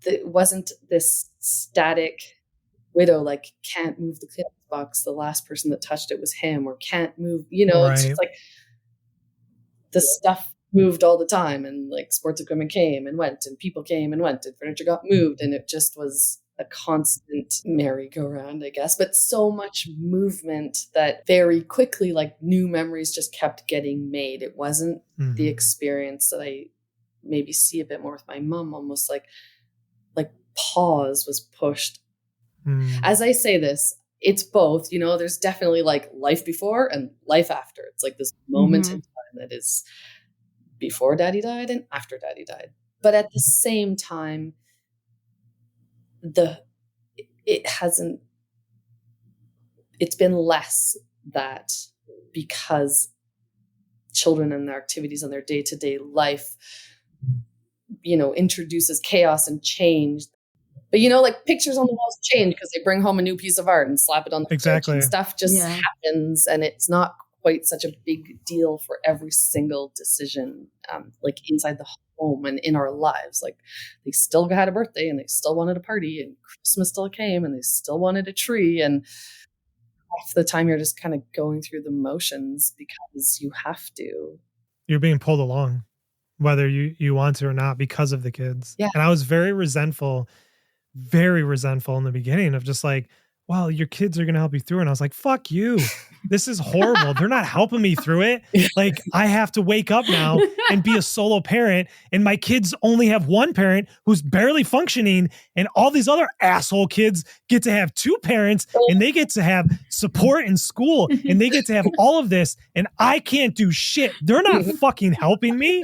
It wasn't this static widow, like, can't move the Kleenex box, the last person that touched it was him, or can't move, it's Right. just like the stuff moved all the time, and like sports equipment came and went, and people came and went, and furniture got moved, and it just was a constant merry-go-round, I guess. But so much movement that very quickly, like, new memories just kept getting made. It wasn't the Mhm. experience that I maybe see a bit more with my mom, almost like pause was pushed. Mm. As I say this, it's both, there's definitely like life before and life after. It's like this moment in time that is before daddy died and after daddy died. But at the same time, it's been less that, because children and their activities and their day-to-day life, introduces chaos and change. But like, pictures on the walls change because they bring home a new piece of art and slap it on the fridge, Exactly. and stuff just happens, and it's not quite such a big deal for every single decision, like inside the home and in our lives. Like, they still had a birthday, and they still wanted a party, and Christmas still came, and they still wanted a tree, and half the time you're just kind of going through the motions because you have to. You're being pulled along, whether you want to or not, because of the kids. Yeah. And I was very resentful in the beginning of just like, well, your kids are going to help you through. And I was like, fuck you. This is horrible. They're not helping me through it. Like, I have to wake up now and be a solo parent. And my kids only have one parent who's barely functioning. And all these other asshole kids get to have two parents, and they get to have support in school, and they get to have all of this. And I can't do shit. They're not fucking helping me.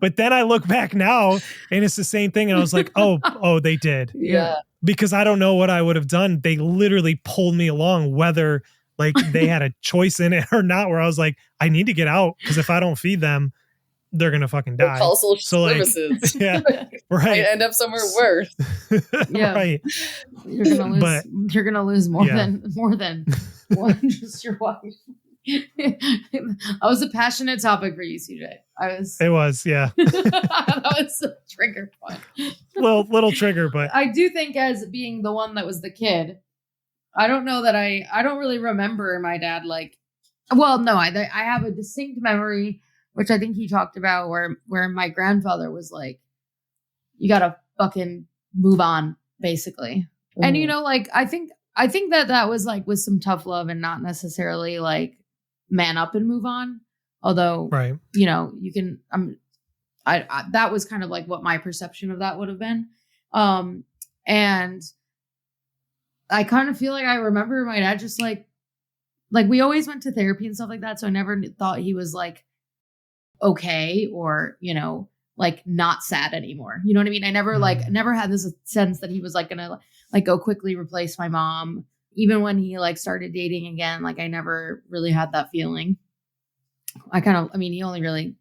But then I look back now and it's the same thing. And I was like, oh, they did. Yeah. Because I don't know what I would have done. They literally pulled me along, whether like they had a choice in it or not, where I was like, I need to get out, because if I don't feed them, they're going to fucking die. Call social So services. yeah, Might right. end up somewhere worse. Yeah. Right. You're gonna lose more Yeah. than one, just your wife. That was a passionate topic for you, CJ. It was, yeah. That was a trigger point. little trigger, but I do think, as being the one that was the kid, I don't know that I don't really remember my dad like. Well, no, I have a distinct memory, which I think he talked about, where my grandfather was like, "You gotta fucking move on," basically. And like, I think that was like with some tough love, and not necessarily like man up and move on. Although, right. You can. I that was kind of like what my perception of that would have been. And I kind of feel like I remember my dad just like we always went to therapy and stuff like that. So I never thought he was like okay or, you know, like not sad anymore. You know what I mean? I never never had this sense that he was like gonna like go quickly replace my mom. Even when he like started dating again, like I never really had that feeling. I mean, he only really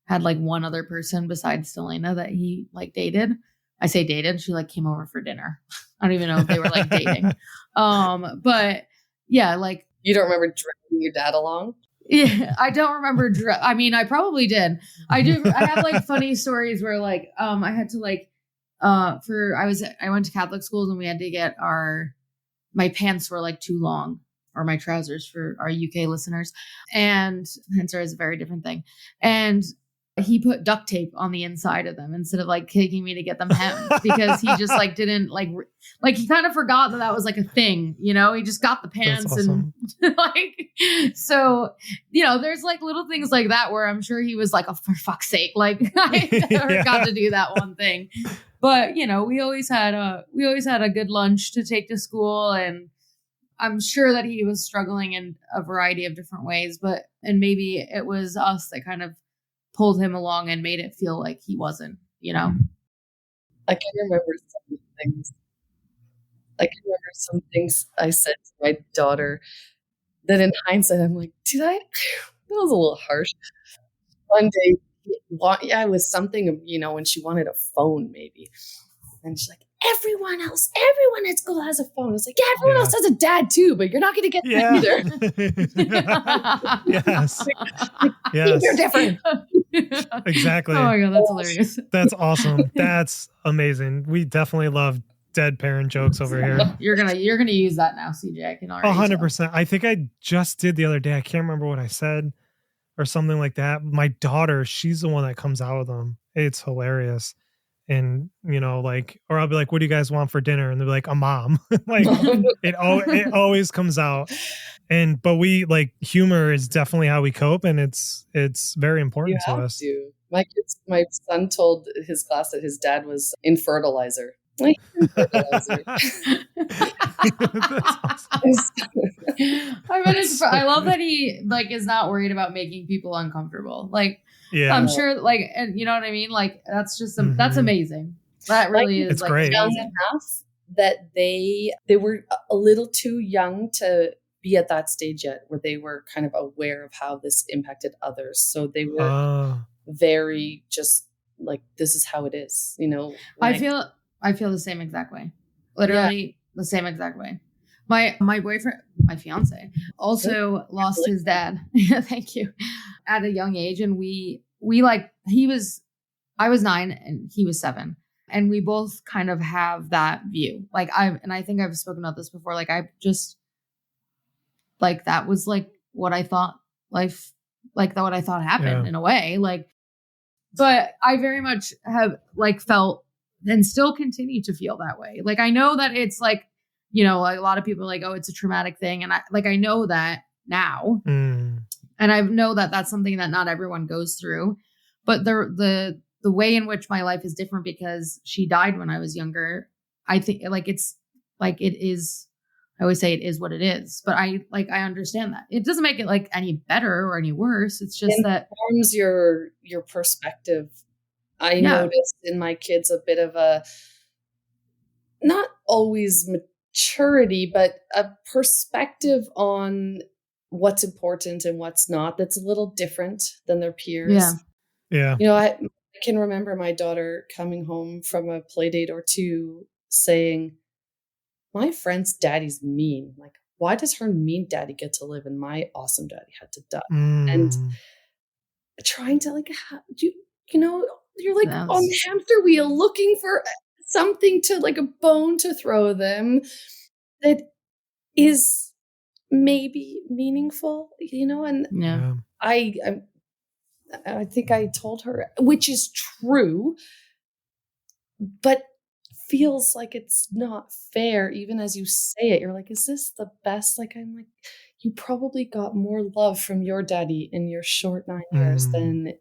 had like one other person besides Selena that he like dated. I say dated. She like came over for dinner. I don't even know if they were like dating. But yeah, like You don't remember dragging your dad along? yeah, I don't remember. I mean, I probably did. I do. I have like funny stories where like I had to like I went to Catholic schools and we had to get my pants were like too long, or my trousers for our UK listeners, and pants are is a very different thing. And he put duct tape on the inside of them instead of like taking me to get them hemmed because he just like didn't like he kind of forgot that was like a thing, you know. He just got the pants awesome. And like so, you know, there's like little things like that where I'm sure he was like, oh, for fuck's sake, like I never got to do that one thing. But you know, we always had a good lunch to take to school, and I'm sure that he was struggling in a variety of different ways, and maybe it was us that kind of pulled him along and made it feel like he wasn't, you know. I can remember some things. I said to my daughter that in hindsight, I'm like, that was a little harsh. One day, it was something, you know, when she wanted a phone, maybe. And she's like, everyone at school has a phone. It's like, yeah, everyone else has a dad too, but you're not going to get that either. Yes. Yes. You're different. Exactly. Oh my God, that's hilarious. That's awesome. That's amazing. We definitely love dead parent jokes over here. You're gonna use that now, CJ. I can already 100%. I think I just did the other day. I can't remember what I said or something like that. My daughter, she's the one that comes out with them. It's hilarious. And, you know, like, or I'll be like, what do you guys want for dinner? And they'll be like, a mom. Like it always comes out. But we like humor is definitely how we cope. And it's very important to us. My son told his class that his dad was in fertilizer. Like, fertilizer. That's awesome. I love that he like is not worried about making people uncomfortable. Like, yeah, I'm sure, like, and you know what I mean? Like, that's just, that's amazing. That really is like great. Young enough that they were a little too young to be at that stage yet where they were kind of aware of how this impacted others. So they were very just like, this is how it is, you know? Like, I feel the same exact way. Literally the same exact way. My boyfriend, my fiance, also lost his dad. Thank you. At a young age, and I was 9 and he was 7, and we both kind of have that view. Like I think I've spoken about this before. Like I just like that was like what I thought life, like what I thought happened in a way. Like, but I very much have like felt and still continue to feel that way. Like I know that it's like, you know, like a lot of people are like, oh, it's a traumatic thing. And I know that now. And I know that that's something that not everyone goes through. But the way in which my life is different because she died when I was younger, I think like it's like it is, I always say it is what it is. But I understand that. It doesn't make it like any better or any worse. It's just that informs your perspective. I noticed in my kids a bit of a, not always maturity, but a perspective on what's important and what's not that's a little different than their peers. Yeah. You know, I can remember my daughter coming home from a play date or two saying, my friend's daddy's mean. Like, why does her mean daddy get to live and my awesome daddy had to die? And trying to like, you know, you're like on the hamster wheel looking for something to like a bone to throw them that is maybe meaningful, you know? And I think I told her, which is true, but feels like it's not fair. Even as you say it, you're like, is this the best? Like, I'm like, you probably got more love from your daddy in your short 9 years than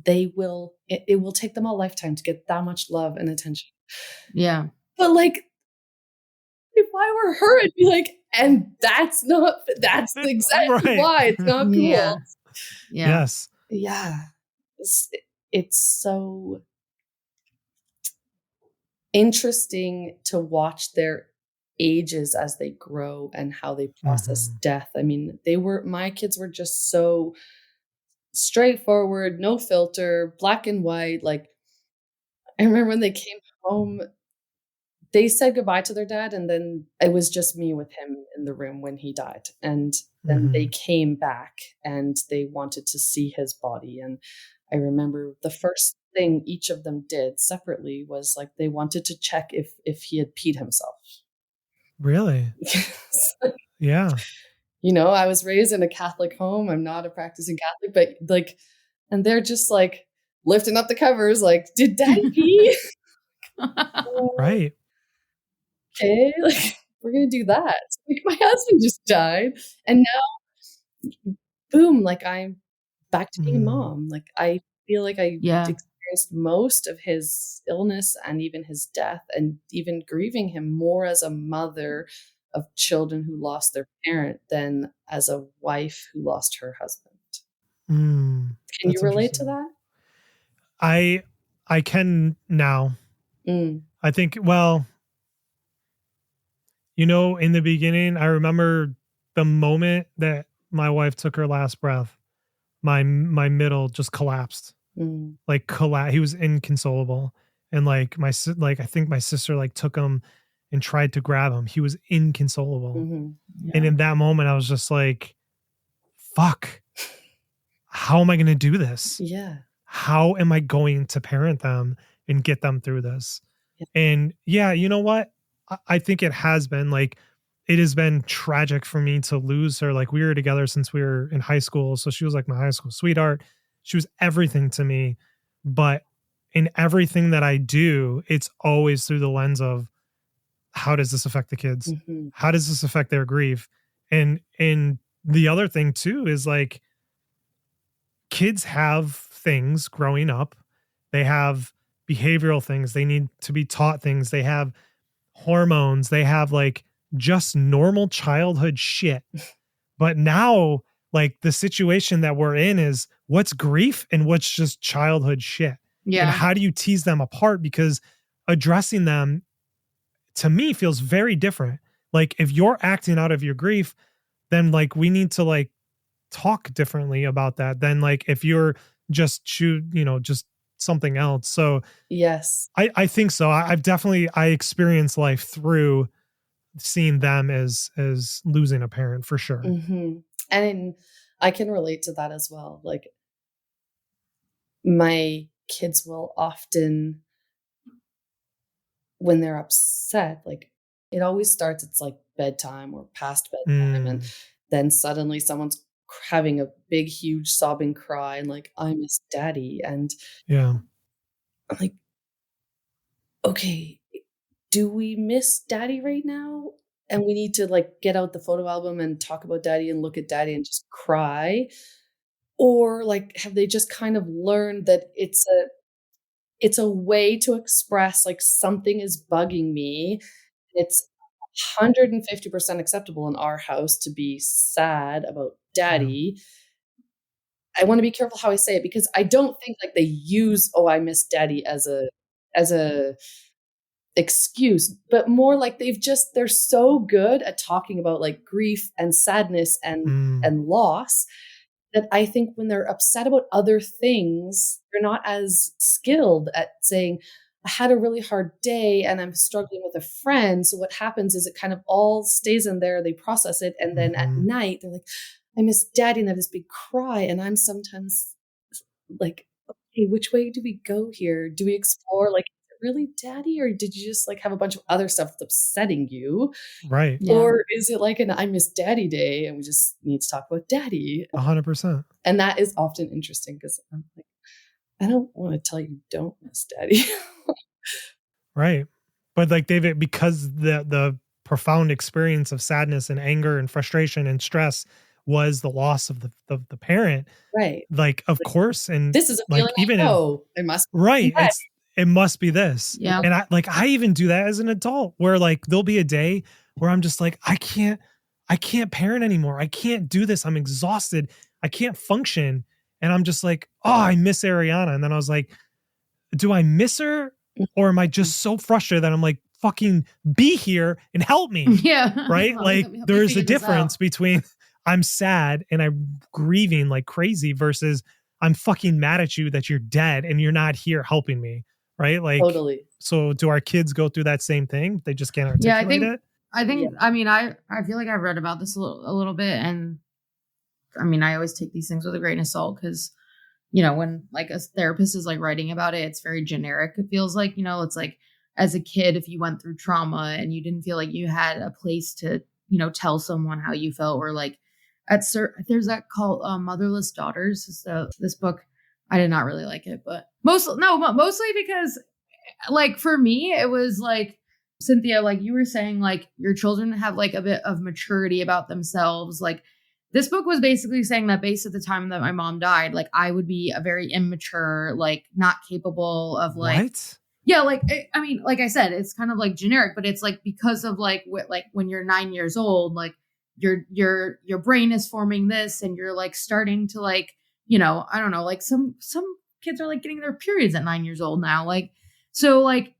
they will. It will take them a lifetime to get that much love and attention. Yeah. But like, if I were her, I'd be like, and that's exactly why it's not cool. Yeah. Yes. Yeah. It's so interesting to watch their ages as they grow and how they process death. I mean, my kids were just so straightforward, no filter, black and white. Like, I remember when they came home, they said goodbye to their dad, and then it was just me with him in the room when he died. And then they came back and they wanted to see his body. And I remember the first thing each of them did separately was like they wanted to check if he had peed himself. Really? Yeah. You know, I was raised in a Catholic home. I'm not a practicing Catholic, but like, and they're just like lifting up the covers, like, did daddy pee? Right. Okay, like, we're gonna do that. Like, my husband just died, and now, boom, like, I'm back to being a mom. Like, I feel like I experienced most of his illness and even his death, and even grieving him more as a mother of children who lost their parent than as a wife who lost her husband. Can you relate to that? I can now. I think, well, you know, in the beginning, I remember the moment that my wife took her last breath, my middle just collapsed. Like he was inconsolable. And like I think my sister like took him and tried to grab him. He was inconsolable. And in that moment, I was just like, fuck, how am I going to do this? Yeah. How am I going to parent them and get them through this? Yeah. And yeah, you know what? I think it has been like, it has been tragic for me to lose her. Like, we were together since we were in high school. So she was like my high school sweetheart. She was everything to me. But in everything that I do, it's always through the lens of, how does this affect the kids? How does this affect their grief? And the other thing too is like, kids have things growing up. They have behavioral things. They need to be taught things. They have hormones. They have like just normal childhood shit. But now, like, the situation that we're in is what's grief and what's just childhood shit. Yeah. And how do you tease them apart? Because addressing them, to me, feels very different. Like, if you're acting out of your grief, then like we need to like talk differently about that than like if you're just just something else. So yes, I think so. I experience life through seeing them as losing a parent, for sure. And I can relate to that as well. Like, my kids will often, when they're upset, like, it always starts, it's like bedtime or past bedtime, and then suddenly someone's having a big, huge sobbing cry and like, I miss daddy. And yeah, I'm like, okay, do we miss daddy right now? And we need to like get out the photo album and talk about daddy and look at daddy and just cry? Or like, have they just kind of learned that it's a way to express like, something is bugging me. It's 150% acceptable in our house to be sad about daddy. I want to be careful how I say it, because I don't think like they use, oh, I miss daddy as a excuse, but more like they're so good at talking about like grief and sadness and loss, that I think when they're upset about other things, they're not as skilled at saying, I had a really hard day and I'm struggling with a friend. So what happens is it kind of all stays in there. They process it. And then at night they're like, I miss daddy, and I have this big cry. And I'm sometimes like, okay, which way do we go here? Do we explore like, is it really daddy, or did you just like have a bunch of other stuff that's upsetting you? Right. Yeah. Or is it like an I miss daddy day and we just need to talk about daddy? 100%. And that is often interesting, because I'm like, I don't want to tell you don't miss daddy. Right. But like, David, because the profound experience of sadness and anger and frustration and stress was the loss of the parent. Right. Like, of course. And this is a like, feeling even I know. It must be right. It must be this. Yeah. And I even do that as an adult, where like there'll be a day where I'm just like, I can't parent anymore. I can't do this. I'm exhausted. I can't function. And I'm just like, oh, I miss Ariana. And then I was like, do I miss her? Or am I just so frustrated that I'm like, fucking be here and help me? Yeah. Right? Well, Like let me there's a figure this difference out. between I'm sad and I'm grieving like crazy versus I'm fucking mad at you that you're dead and you're not here helping me. Right? Like, Totally. so do our kids go through that same thing? They just can't Yeah, articulate it? I Yeah. think, I mean, I feel like I've read about this a little bit, and I mean, I always take these things with a grain of salt because, you know, when like a therapist is like writing about it, it's very generic. It feels like, you know, it's like as a kid, if you went through trauma and you didn't feel like you had a place to, you know, tell someone how you felt, or like there's that called Motherless Daughters. So this book, I did not really like it, but mostly because like for me, it was like, Cynthia, like you were saying, like your children have like a bit of maturity about themselves. Like this book was basically saying that based at the time that my mom died, like I would be a very immature, like not capable of like, What? yeah, like I mean, like I said, it's kind of like generic, but it's like because of like what, like when you're 9 years old, like your brain is forming this, and you're like starting to like, you know, I don't know, like some kids are like getting their periods at 9 years old now, like so like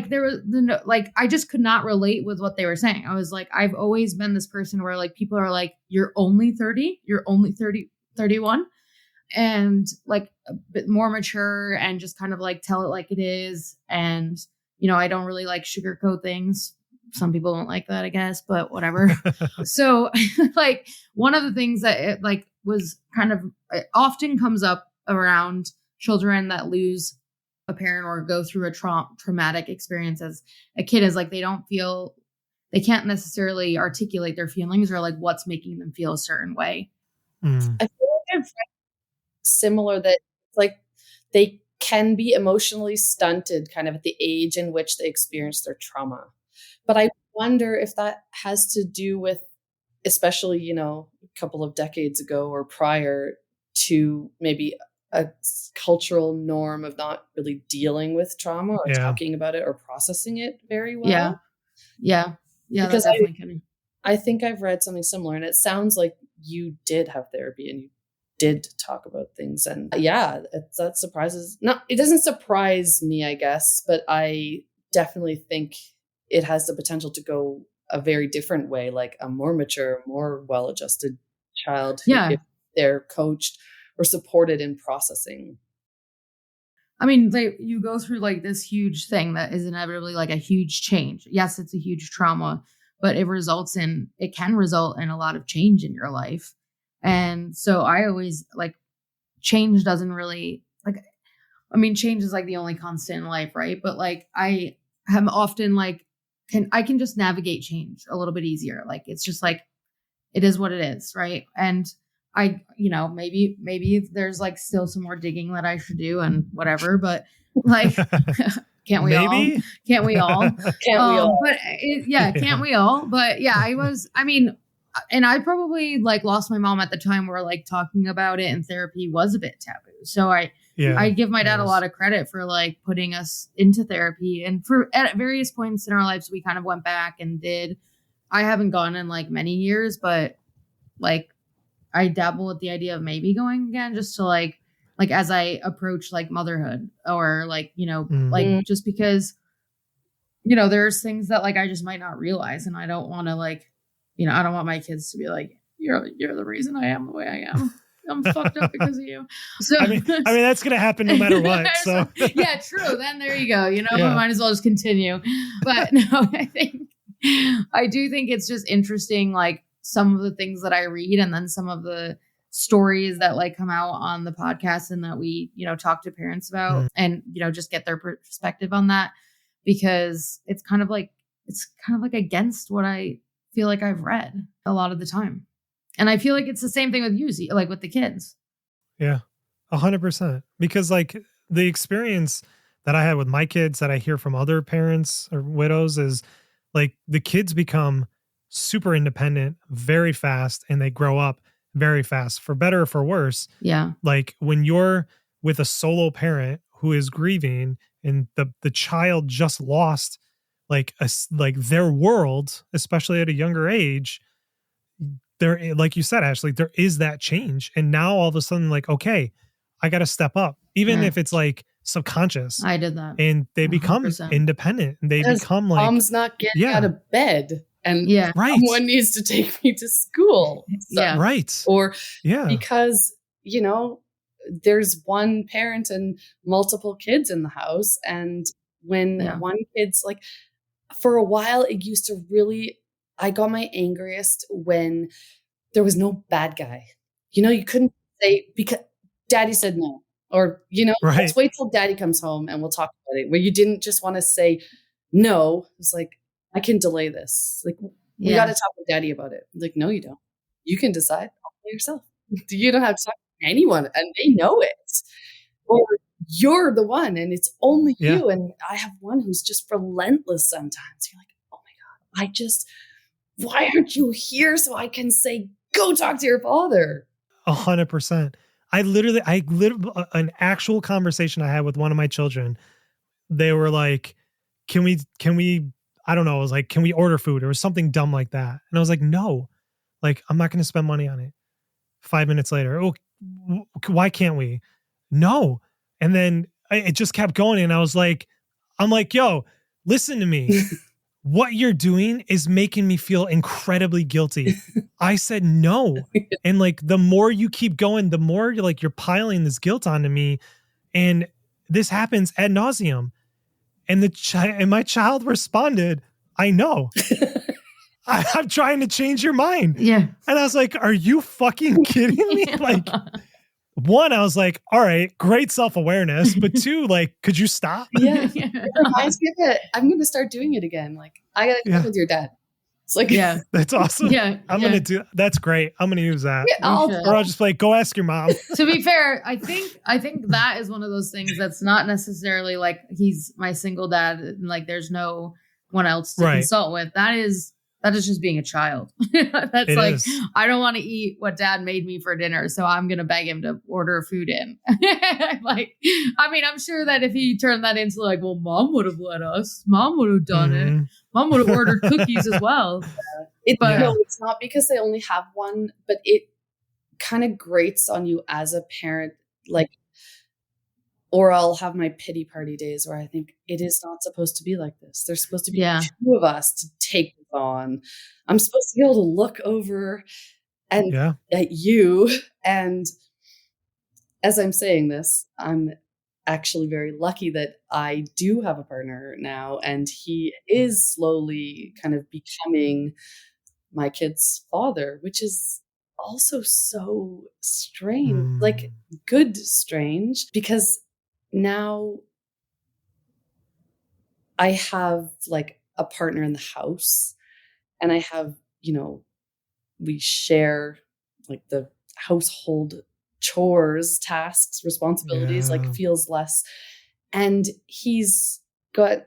there was like I just could not relate with what they were saying. I was like, I've always been this person where like people are like, you're only 30, you're only 30, 31, and like a bit more mature and just kind of like tell it like it is. And you know, I don't really like sugarcoat things. Some people don't like that, I guess, but whatever. So like one of the things that it like was kind of, it often comes up around children that lose a parent or go through a traumatic experience as a kid is like they can't necessarily articulate their feelings or like what's making them feel a certain way. Mm. I feel like I've read similar that like they can be emotionally stunted kind of at the age in which they experience their trauma. But I wonder if that has to do with, especially, you know, a couple of decades ago or prior to maybe a cultural norm of not really dealing with trauma or Yeah. talking about it or processing it very well. Yeah. Because that's definitely kidding. I think I've read something similar, and it sounds like you did have therapy and you did talk about things. And yeah, that surprises, not, it doesn't surprise me, I guess, but I definitely think it has the potential to go a very different way, like a more mature, more well-adjusted child who, if they're coached or supported in processing. I mean, you go through like this huge thing that is inevitably like a huge change. Yes, it's a huge trauma, but it can result in a lot of change in your life. And so I always like, change doesn't really like, I mean, change is like the only constant in life, right? But like I am often like, I can just navigate change a little bit easier. Like it's just like, it is what it is, right? And I, you know, maybe there's like still some more digging that I should do and whatever, but like, can't we all? Can't we all? Can't we all? But can't we all? But yeah, I mean, and I probably like lost my mom at the time where like talking about it in therapy was a bit taboo. So I give my dad a lot of credit for like putting us into therapy, and for at various points in our lives, we kind of went back and did. I haven't gone in like many years, but like I dabble with the idea of maybe going again just to like as I approach like motherhood or like, you know, like just because, you know, there's things that like I just might not realize, and I don't want to like, you know, I don't want my kids to be like, you're the reason I am the way I am. I'm fucked up because of you. So I mean that's gonna happen no matter what. So yeah, true. Then there you go. You know, I might as well just continue. But no, I do think it's just interesting, like some of the things that I read, and then some of the stories that like come out on the podcast and that we, you know, talk to parents about, and you know, just get their perspective on that, because it's kind of like against what I feel like I've read a lot of the time. And I feel like it's the same thing with you, like with the kids. Yeah, 100%. Because like the experience that I had with my kids that I hear from other parents or widows is like the kids become super independent very fast, and they grow up very fast, for better or for worse. Yeah. Like when you're with a solo parent who is grieving and the child just lost like like their world, especially at a younger age, there, like you said, Ashley, there is that change. And now all of a sudden, like, okay, I got to step up, even Yeah. if it's like subconscious, I did that. and they become 100%. independent, and they Because become like, mom's not getting yeah, out of bed, and Yeah. right, someone needs to take me to school. So- Yeah. right, Or yeah, because, you know, there's one parent and multiple kids in the house. And when Yeah. one kid's like, for a while, it used to really, I got my angriest when there was no bad guy. You know, you couldn't say, because daddy said no. Or, you know, right, let's wait till daddy comes home and we'll talk about it. Where you didn't just want to say no. It was like, I can delay this. Like, we got to talk with daddy about it. Like, no, you don't. You can decide all by yourself. You don't have to talk to anyone, and they know it. Or you're the one, and it's only you. And I have one who's just relentless sometimes. You're like, oh my God, why aren't you here so I can say, go talk to your father? 100%. I literally, an actual conversation I had with one of my children. They were like, can we, I don't know. I was like, can we order food? Or something dumb like that. And I was like, no, like, I'm not going to spend money on it. 5 minutes later, oh, why can't we? No. And then it just kept going. And I was like, I'm like, yo, listen to me. What you're doing is making me feel incredibly guilty. I said no. And like, the more you keep going, the more you're piling this guilt onto me. And this happens ad nauseum. And and my child responded, I know. I'm trying to change your mind. Yeah. And I was like, are you fucking kidding me? Like, one, I was like, all right, great self-awareness. But two, like, could you stop? Yeah. It reminds me of it. I'm going to start doing it again. Like, I got to talk with your dad. It's like, Yeah. That's awesome. Yeah. I'm going to do, that's great. I'm going to use that. Yeah, Or I'll just like, go ask your mom. To be fair, I think that is one of those things that's not necessarily like he's my single dad and like there's no one else to consult with. That is just being a child. That's It like, is. I don't want to eat what dad made me for dinner, so I'm going to beg him to order food in. Like, I mean, I'm sure that if he turned that into like, well, mom would have let us. Mom would have done it. Mom would have ordered cookies as well. No, it's not because they only have one, but it kind of grates on you as a parent. Like, or I'll have my pity party days where I think it is not supposed to be like this. There's supposed to be two of us to take this on. I'm supposed to be able to look over and at you. And as I'm saying this, I'm actually very lucky that I do have a partner now, and he is slowly kind of becoming my kid's father, which is also so strange, like good strange, because now I have like a partner in the house, and I have, you know, we share like the household chores, tasks, responsibilities, like feels less. And he's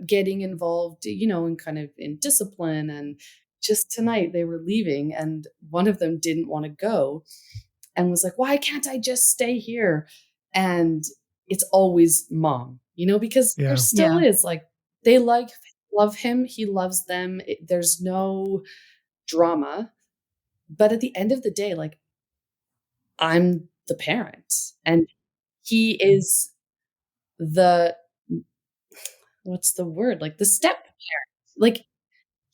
getting involved, you know, in kind of in discipline. And just tonight they were leaving and one of them didn't want to go and was like, why can't I just stay here? And it's always mom, you know, because there still is like, they love him. He loves them. There's no drama. But at the end of the day, like, I'm the parent and he is what's the word? Like the step parent. Like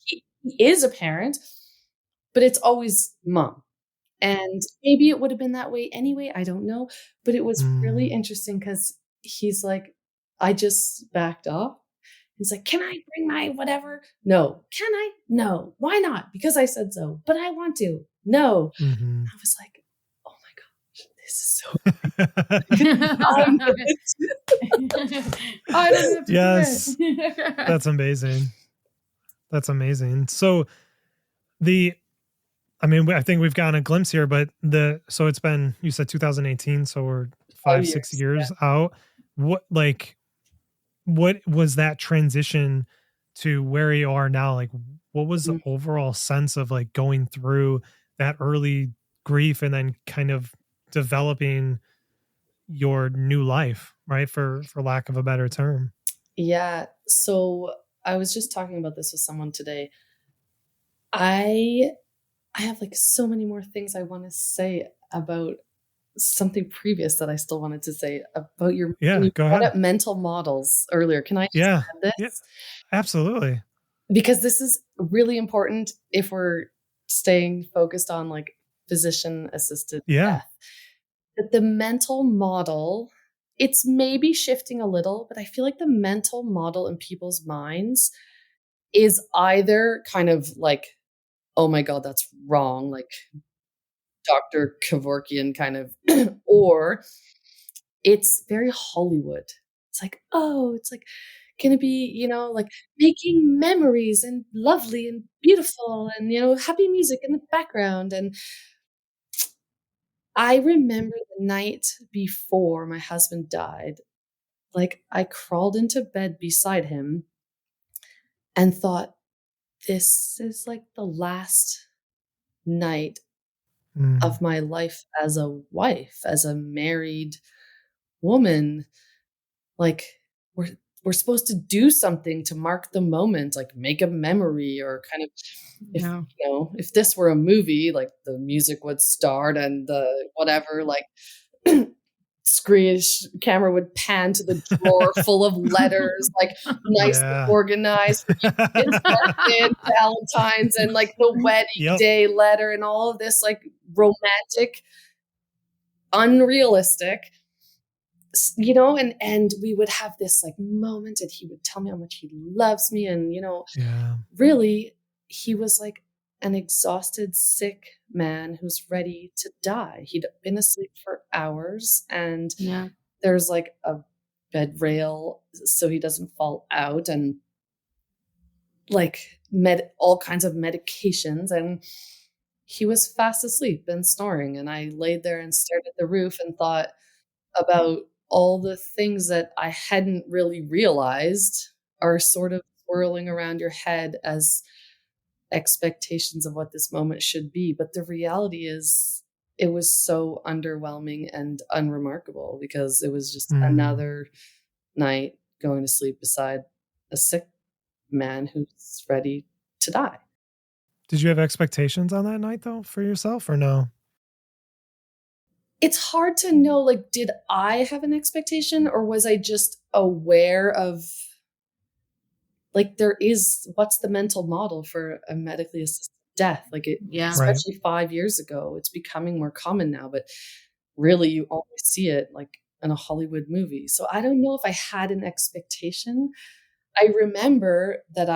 he is a parent, but it's always mom. And maybe it would have been that way anyway. I don't know. But it was really interesting because he's like, I just backed off. He's like, can I bring my whatever? No. Can I? No. Why not? Because I said so. But I want to. No. I was like, oh my gosh, this is so I don't have to yes. That's amazing. That's amazing. So I think we've gotten a glimpse here, but so it's been, you said 2018, so we're 6 years out. What was that transition to where you are now? Like, what was the overall sense of like going through that early grief and then kind of developing your new life, right? For lack of a better term. Yeah. So I was just talking about this with someone today. I have like so many more things I want to say about something previous that I still wanted to say about when Yeah, you go brought ahead. up mental models earlier. Can I just Yeah. add Yeah, this? absolutely. Because this is really important if we're staying focused on like physician assisted Yeah. death. That the mental model, it's maybe shifting a little, but I feel like the mental model in people's minds is either kind of like, oh my God, that's wrong, like Dr. Kevorkian kind of, or it's very Hollywood. It's like, oh, it's like gonna be, like making memories and lovely and beautiful and, happy music in the background. And I remember the night before my husband died, like I crawled into bed beside him and thought, this is like the last night Mm. of my life as a wife, as a married woman. Like we're we're supposed to do something to mark the moment, like make a memory or kind of Yeah. if this were a movie, like the music would start and the whatever, like screenish camera would pan to the drawer full of letters, like nicely Yeah. organized for kids' birthday and Valentine's and like the wedding Yep. day letter and all of this like romantic, unrealistic, and we would have this like moment and he would tell me how much he loves me. And, Yeah. really he was like an exhausted, sick man who's ready to die. He'd been asleep for hours and Yeah. there's like a bed rail so he doesn't fall out and like all kinds of medications. And he was fast asleep and snoring. And I laid there and stared at the roof and thought about all the things that I hadn't really realized are sort of swirling around your head as expectations of what this moment should be. But the reality is, it was so underwhelming and unremarkable because it was just Mm. another night going to sleep beside a sick man who's ready to die. Did you have expectations on that night though for yourself or no? It's hard to know, like, did I have an expectation or was I just aware of, like, what's the mental model for a medically assisted death? Like, Yeah. Right. especially 5 years ago, it's becoming more common now, but really you only see it like in a Hollywood movie. So I don't know if I had an expectation. I remember that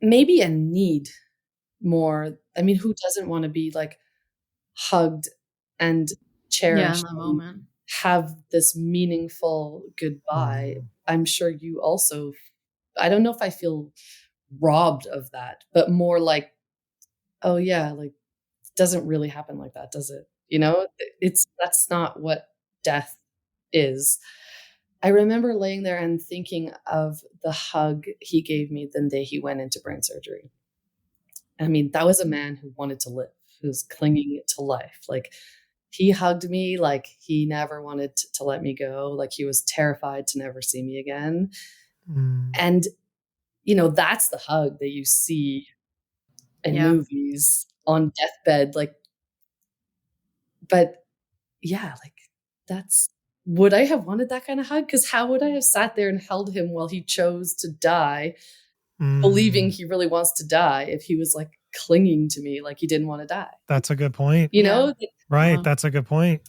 maybe a need more. I mean, who doesn't want to be like hugged and Yeah. In cherished that and moment. have this meaningful goodbye? Mm. I'm sure you also, I don't know if I feel robbed of that, but more like, oh yeah, like it doesn't really happen like that, does it? That's not what death is. I remember laying there and thinking of the hug he gave me the day he went into brain surgery. I mean, that was a man who wanted to live, who's clinging to life. Like he hugged me like he never wanted to let me go, like he was terrified to never see me again. Mm. And that's the hug that you see in Yeah. movies on deathbed, like, but yeah, like would I have wanted that kind of hug? Because how would I have sat there and held him while he chose to die, believing Mm. he really wants to die, if he was like clinging to me like he didn't want to die? That's a good point. Yeah. Right. That's a good point.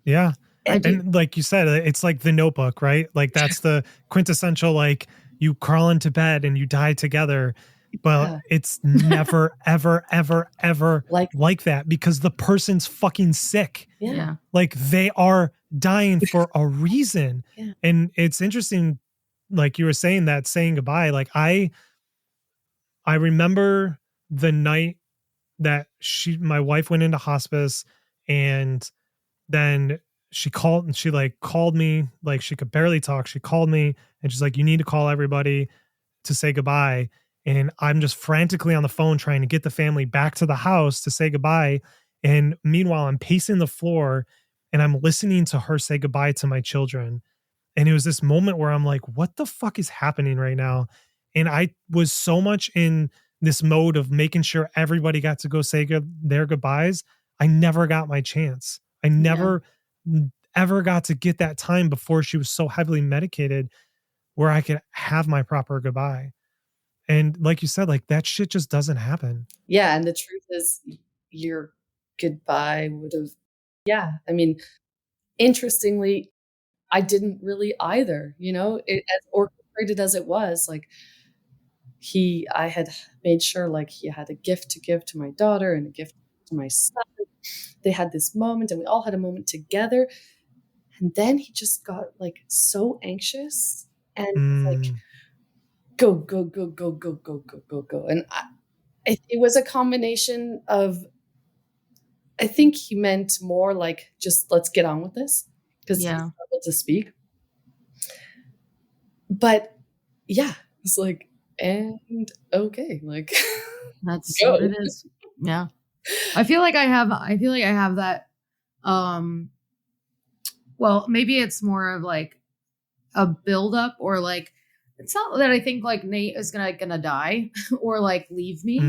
Yeah. I do. And like you said, it's like the Notebook, right? Like that's the quintessential, like you crawl into bed and you die together. But Yeah, it's never, ever, ever, ever like, like that because the person's fucking sick. yeah, Yeah. Like they are dying for a reason. Yeah. And it's interesting, like you were saying that saying goodbye. Like I remember the night that my wife went into hospice and then she like called me, like she could barely talk. She called me and she's like, you need to call everybody to say goodbye. And I'm just frantically on the phone trying to get the family back to the house to say goodbye. And meanwhile, I'm pacing the floor and I'm listening to her say goodbye to my children. And it was this moment where I'm like, what the fuck is happening right now? And I was so much in this mode of making sure everybody got to go say their goodbyes. I never got my chance. I never ever got to get that time before she was so heavily medicated where I could have my proper goodbye. And like you said, like that shit just doesn't happen. Yeah. And the truth is, your goodbye would have, I mean, interestingly, I didn't really either, as orchestrated as it was. Like, I had made sure like he had a gift to give to my daughter and a gift to my son. They had this moment and we all had a moment together. And then he just got like so anxious and like, go, go, go, go, go, go, go, go, go. And it was a combination of, I think he meant more like, just let's get on with this because he struggled to speak. But yeah, it's like, and okay, like that's what it is. Yeah. I feel like I have that, well, maybe it's more of like a buildup, or like, it's not that I think like Nate is gonna die or like leave me,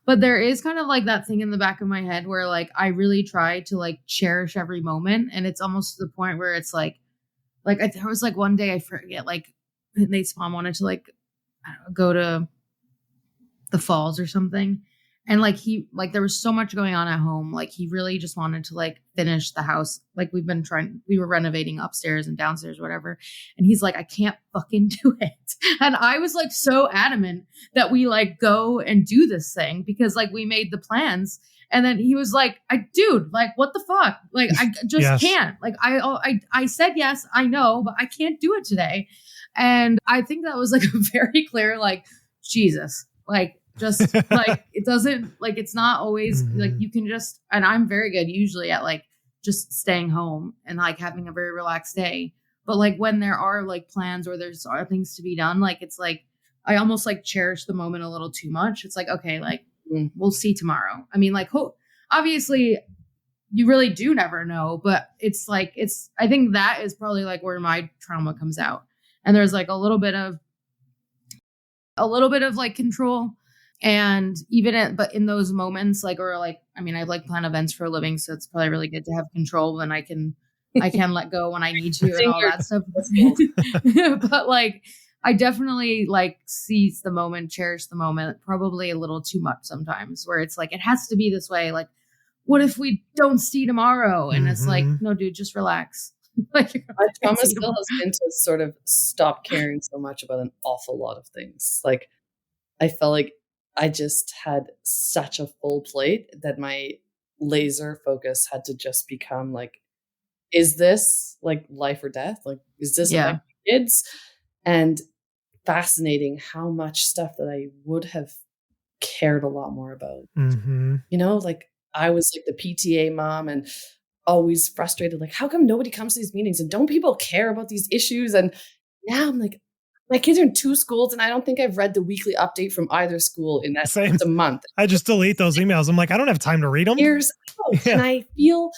but there is kind of like that thing in the back of my head where like I really try to like cherish every moment, and it's almost to the point where it's like there was like one day, I forget, like Nate's mom wanted to like, I don't know, go to the falls or something. And like there was so much going on at home. Like he really just wanted to like finish the house. Like we were renovating upstairs and downstairs, whatever. And he's like, I can't fucking do it. And I was like so adamant that we like go and do this thing because like we made the plans. And then he was like, dude, like what the fuck? Like I just can't. Like I said yes, I know, but I can't do it today. And I think that was like a very clear, like, Jesus, like, just like, it doesn't, like, it's not always like you can just, and I'm very good usually at like just staying home and like having a very relaxed day. But like when there are like plans or there's things to be done, like, it's like, I almost like cherish the moment a little too much. It's like, okay, like we'll see tomorrow. I mean, like, obviously you really do never know, but it's like, I think that is probably like where my trauma comes out. And there's like a little bit of like control. And but in those moments, like, or like, I mean, I like plan events for a living, so it's probably really good to have control when I can let go when I need to and all that stuff. But like, I definitely like seize the moment, cherish the moment, probably a little too much sometimes, where it's like, it has to be this way. Like, what if we don't see tomorrow? And it's like, no, dude, just relax. Like, my trauma still has been to sort of stop caring so much about an awful lot of things. Like, I felt like I just had such a full plate that my laser focus had to just become like, is this like life or death? Like, is this my kids? And fascinating how much stuff that I would have cared a lot more about. Like I was like the PTA mom and always frustrated. Like, how come nobody comes to these meetings and don't people care about these issues? And now I'm like, my kids are in 2 schools, and I don't think I've read the weekly update from either school in that a month. I just delete those emails. I'm like, I don't have time to read them. Years out. And I feel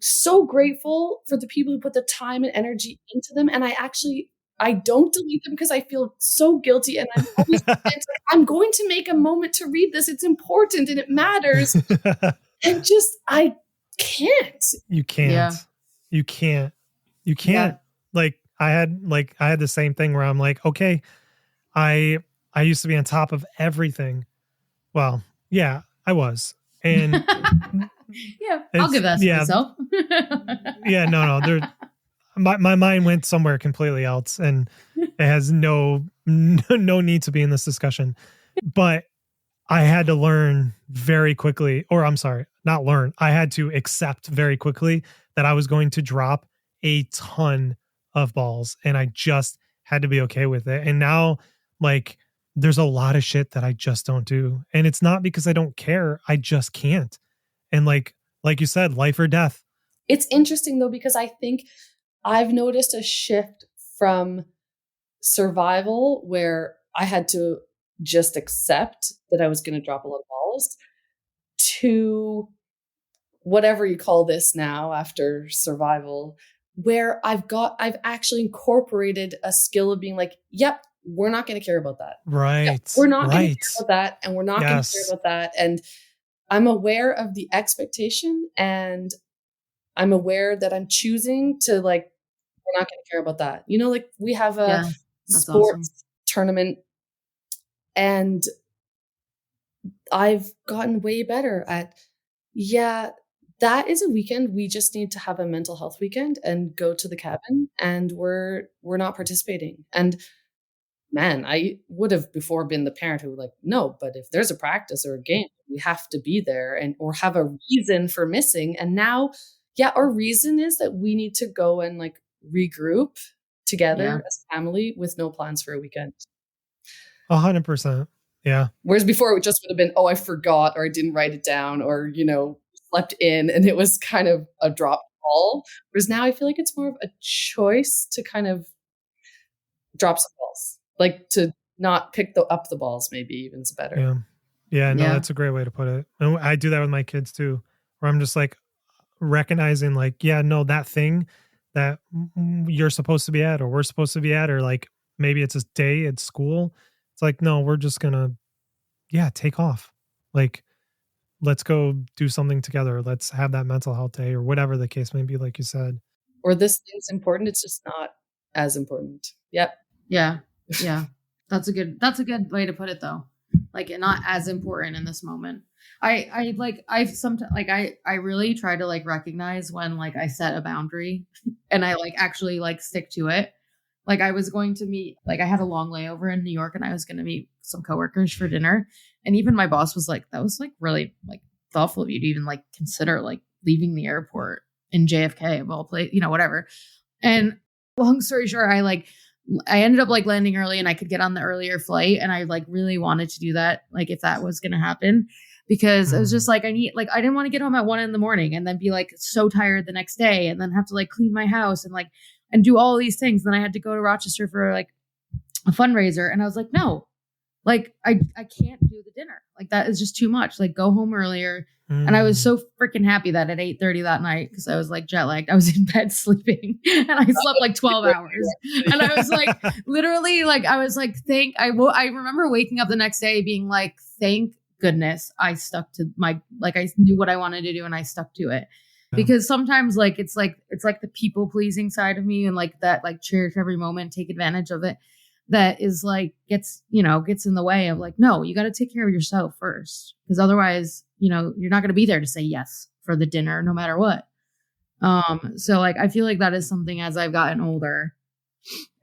so grateful for the people who put the time and energy into them. And I don't delete them because I feel so guilty. And I'm always I'm going to make a moment to read this. It's important and it matters. And just, I can't. You can't. Yeah. You can't. Yeah. Like, I had the same thing where I'm like, okay, I used to be on top of everything. Well, yeah, I was. And yeah, I'll give that to myself. Yeah, no. My mind went somewhere completely else, and it has no need to be in this discussion. But I had to learn very quickly, or I'm sorry, not learn. I had to accept very quickly that I was going to drop a ton of balls, and I just had to be okay with it. And now, like, there's a lot of shit that I just don't do. And it's not because I don't care. I just can't. And like you said, life or death. It's interesting though, because I think I've noticed a shift from survival where I had to just accept that I was going to drop a lot of balls to whatever you call this now after survival, where I've actually incorporated a skill of being like, yep, we're not going to care about that. Right. Yep, we're not going to Right. care about that. And we're not going to care Yes. about that. And I'm aware of the expectation, and I'm aware that I'm choosing to like, we're not going to care about that. You know, like we have a Yeah, that's sports awesome. tournament, and I've gotten way better at, yeah, that is a weekend. We just need to have a mental health weekend and go to the cabin, and we're not participating. And man, I would have before been the parent who like, no, but if there's a practice or a game, we have to be there and or have a reason for missing. And now, yeah, our reason is that we need to go and like regroup together as a family with no plans for a weekend. 100%. Yeah. Whereas before it just would have been, oh, I forgot, or I didn't write it down, or, you know, slept in, and it was kind of a drop ball. Whereas now I feel like it's more of a choice to kind of drop some balls, like to not pick up the balls, maybe even's better. Yeah. Yeah. No, that's a great way to put it. And I do that with my kids too, where I'm just like recognizing like, yeah, no, that thing that you're supposed to be at, or we're supposed to be at, or like maybe it's a day at school. It's like, no, we're just gonna, take off. Like, let's go do something together. Let's have that mental health day or whatever the case may be, like you said. Or this thing's important, it's just not as important. Yep. Yeah. Yeah. That's a good way to put it though. Like not as important in this moment. I've sometimes like I really try to like recognize when like I set a boundary and I like actually like stick to it. Like I was going to meet, like I had a long layover in New York and I was going to meet some coworkers for dinner. And even my boss was like, that was like really like thoughtful of you to even like consider like leaving the airport in JFK of all places, you know, whatever. And long story short, I ended up like landing early and I could get on the earlier flight. And I like really wanted to do that. Like if that was going to happen, because it was just like, I didn't want to get home at 1 a.m. and then be like so tired the next day and then have to like clean my house and do all these things. Then I had to go to Rochester for like a fundraiser. And I was like, no, like I can't do the dinner. Like that is just too much. Like go home earlier. And I was so freaking happy that at 8:30 that night, because I was like jet lagged, I was in bed sleeping and I slept like 12 hours. And I was like, literally, like, I was like, I remember waking up the next day being like, thank goodness I stuck to I knew what I wanted to do and I stuck to it. Because sometimes like, it's like the people pleasing side of me and like that, like cherish every moment, take advantage of it. That is like, gets in the way of like, no, you got to take care of yourself first. Because otherwise, you're not going to be there to say yes for the dinner, no matter what. So like, I feel like that is something as I've gotten older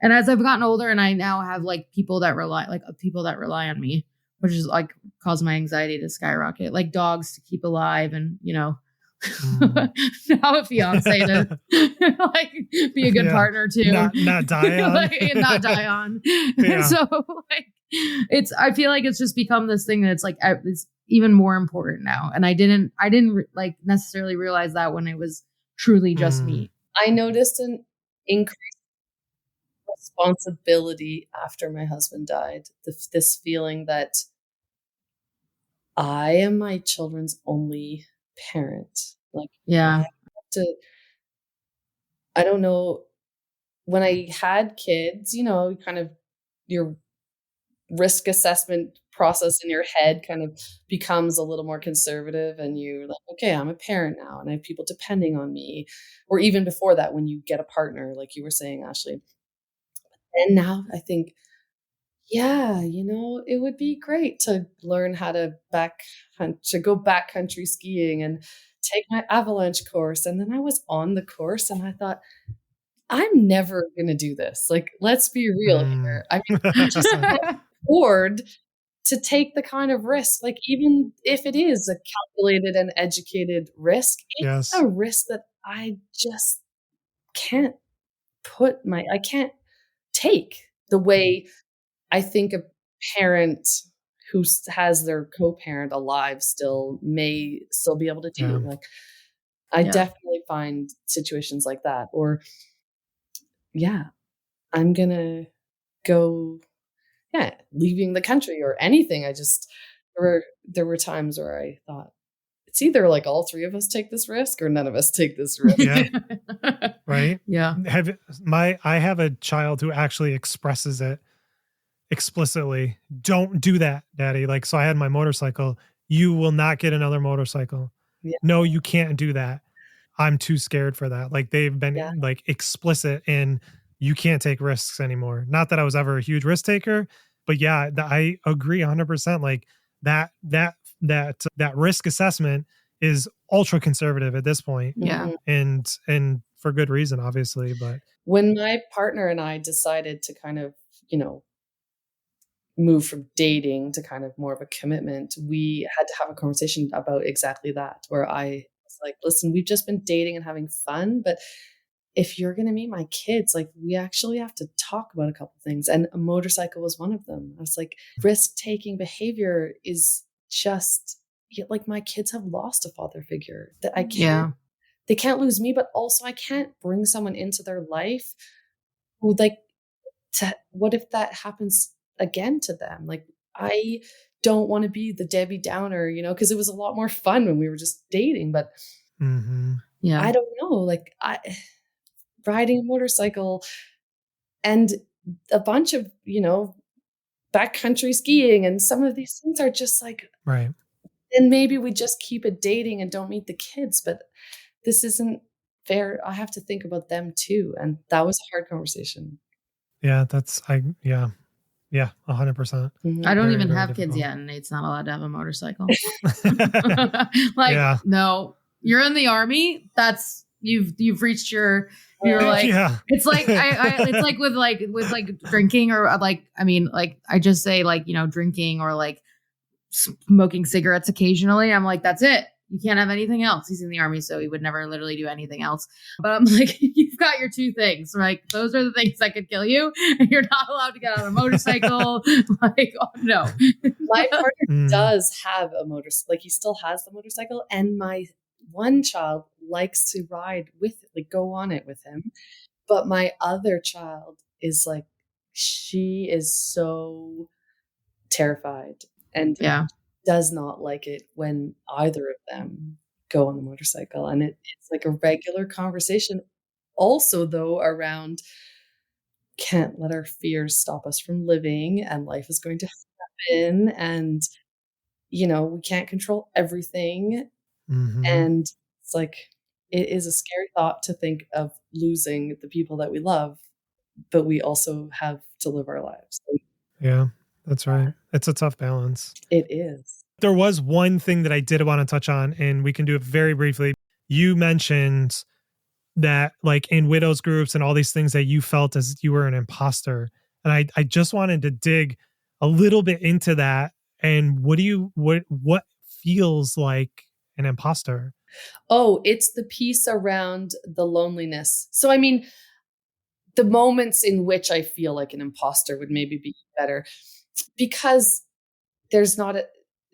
and I now have like people that rely on me, which is like caused my anxiety to skyrocket, like dogs to keep alive. And, now a fiance to like be a good partner too, not die on, not die on. So like I feel like it's just become this thing that's like it's even more important now. And I didn't like necessarily realize that when it was truly just me. I noticed an increased responsibility after my husband died. This feeling that I am my children's only parent. Like, I don't know, when I had kids, kind of your risk assessment process in your head kind of becomes a little more conservative, and you're like, okay, I'm a parent now and I have people depending on me. Or even before that, when you get a partner, like you were saying, Ashley. And now I think, it would be great to learn how to go backcountry skiing and take my avalanche course. And then I was on the course and I thought, I'm never going to do this. Like, let's be real here. I mean, I just can't afford to take the kind of risk. Like, even if it is a calculated and educated risk, it's a risk that I just can't I can't take the way I think a parent who has their co-parent alive still may still be able to do. Like, I definitely find situations like that, or I'm gonna go, leaving the country or anything. There were times where I thought it's either like all three of us take this risk or none of us take this risk. Right. right? Yeah. I have a child who actually expresses it explicitly. Don't do that, daddy. Like, so I had my motorcycle. You will not get another motorcycle. Yeah. No, you can't do that. I'm too scared for that. Like, they've been like explicit in you can't take risks anymore. Not that I was ever a huge risk taker, but yeah, I agree 100%. Like that risk assessment is ultra conservative at this point. Yeah. And for good reason, obviously. But when my partner and I decided to kind of, move from dating to kind of more of a commitment, we had to have a conversation about exactly that, where I was like, listen, we've just been dating and having fun, but if you're going to meet my kids, like, we actually have to talk about a couple things. And a motorcycle was one of them. I was like, risk-taking behavior is just like, my kids have lost a father figure that I can't, they can't lose me, but also I can't bring someone into their life who what if that happens again to them? Like, I don't want to be the Debbie Downer, because it was a lot more fun when we were just dating, but I don't know, like, riding a motorcycle and a bunch of, backcountry skiing, and some of these things are just like, right. Then maybe we just keep it dating and don't meet the kids, but this isn't fair. I have to think about them too. And that was a hard conversation. Yeah, 100%. I don't even have kids yet, and Nate's not allowed to have a motorcycle. No, you're in the army. That's you've reached you're like, it's like it's like with drinking, or I just say, drinking or like smoking cigarettes occasionally. I'm like, that's it. You can't have anything else. He's in the army, so he would never literally do anything else. But I'm like, you've got your two things. Like, those are the things that could kill you. And you're not allowed to get on a motorcycle. Like, oh no. My partner does have a motorcycle. Like, he still has the motorcycle. And my one child likes to ride with it, like go on it with him. But my other child is like, she is so terrified and does not like it when either of them go on the motorcycle. And it's like a regular conversation also, though, around can't let our fears stop us from living, and life is going to happen, and we can't control everything. And it's like, it is a scary thought to think of losing the people that we love, but we also have to live our lives. Yeah, that's right. It's a tough balance. It is. There was one thing that I did want to touch on, and we can do it very briefly. You mentioned that, like, in widows groups and all these things, that you felt as you were an imposter. And I just wanted to dig a little bit into that. And what feels like an imposter? Oh, it's the piece around the loneliness. So, I mean, the moments in which I feel like an imposter would maybe be better, because there's not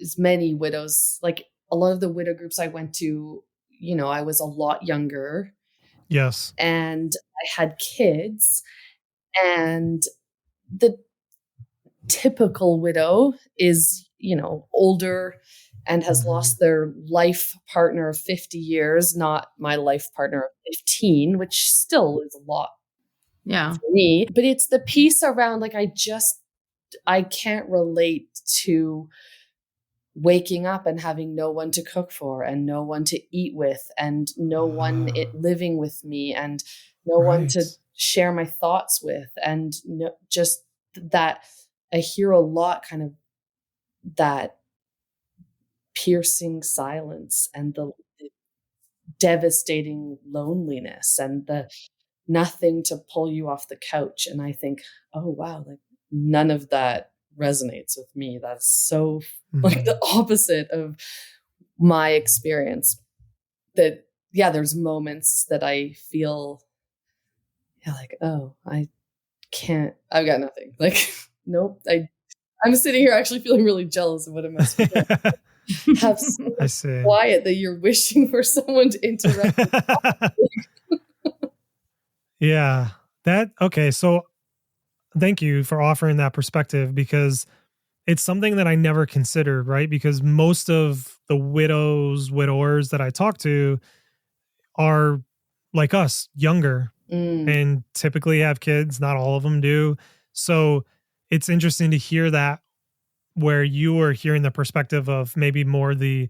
as many widows. Like, a lot of the widow groups I went to, I was a lot younger. Yes. And I had kids, and the typical widow is, older and has lost their life partner of 50 years, not my life partner of 15, which still is a lot for me. But it's the piece around, like, I can't relate to waking up and having no one to cook for, and no one to eat with, and no one living with me, and no one to share my thoughts with. And just that, I hear a lot, kind of that piercing silence, and the devastating loneliness, and the nothing to pull you off the couch. And I think, oh wow, like, none of that resonates with me. That's so like the opposite of my experience. That there's moments that I feel like, oh, I've got nothing. Like, nope. I'm sitting here actually feeling really jealous of what it must be like. Have so quiet that you're wishing for someone to interrupt. Yeah. Okay. So thank you for offering that perspective, because it's something that I never considered, right? Because most of the widowers that I talk to are like us, younger. and typically have kids. Not all of them do. So it's interesting to hear that, where you are hearing the perspective of maybe more the,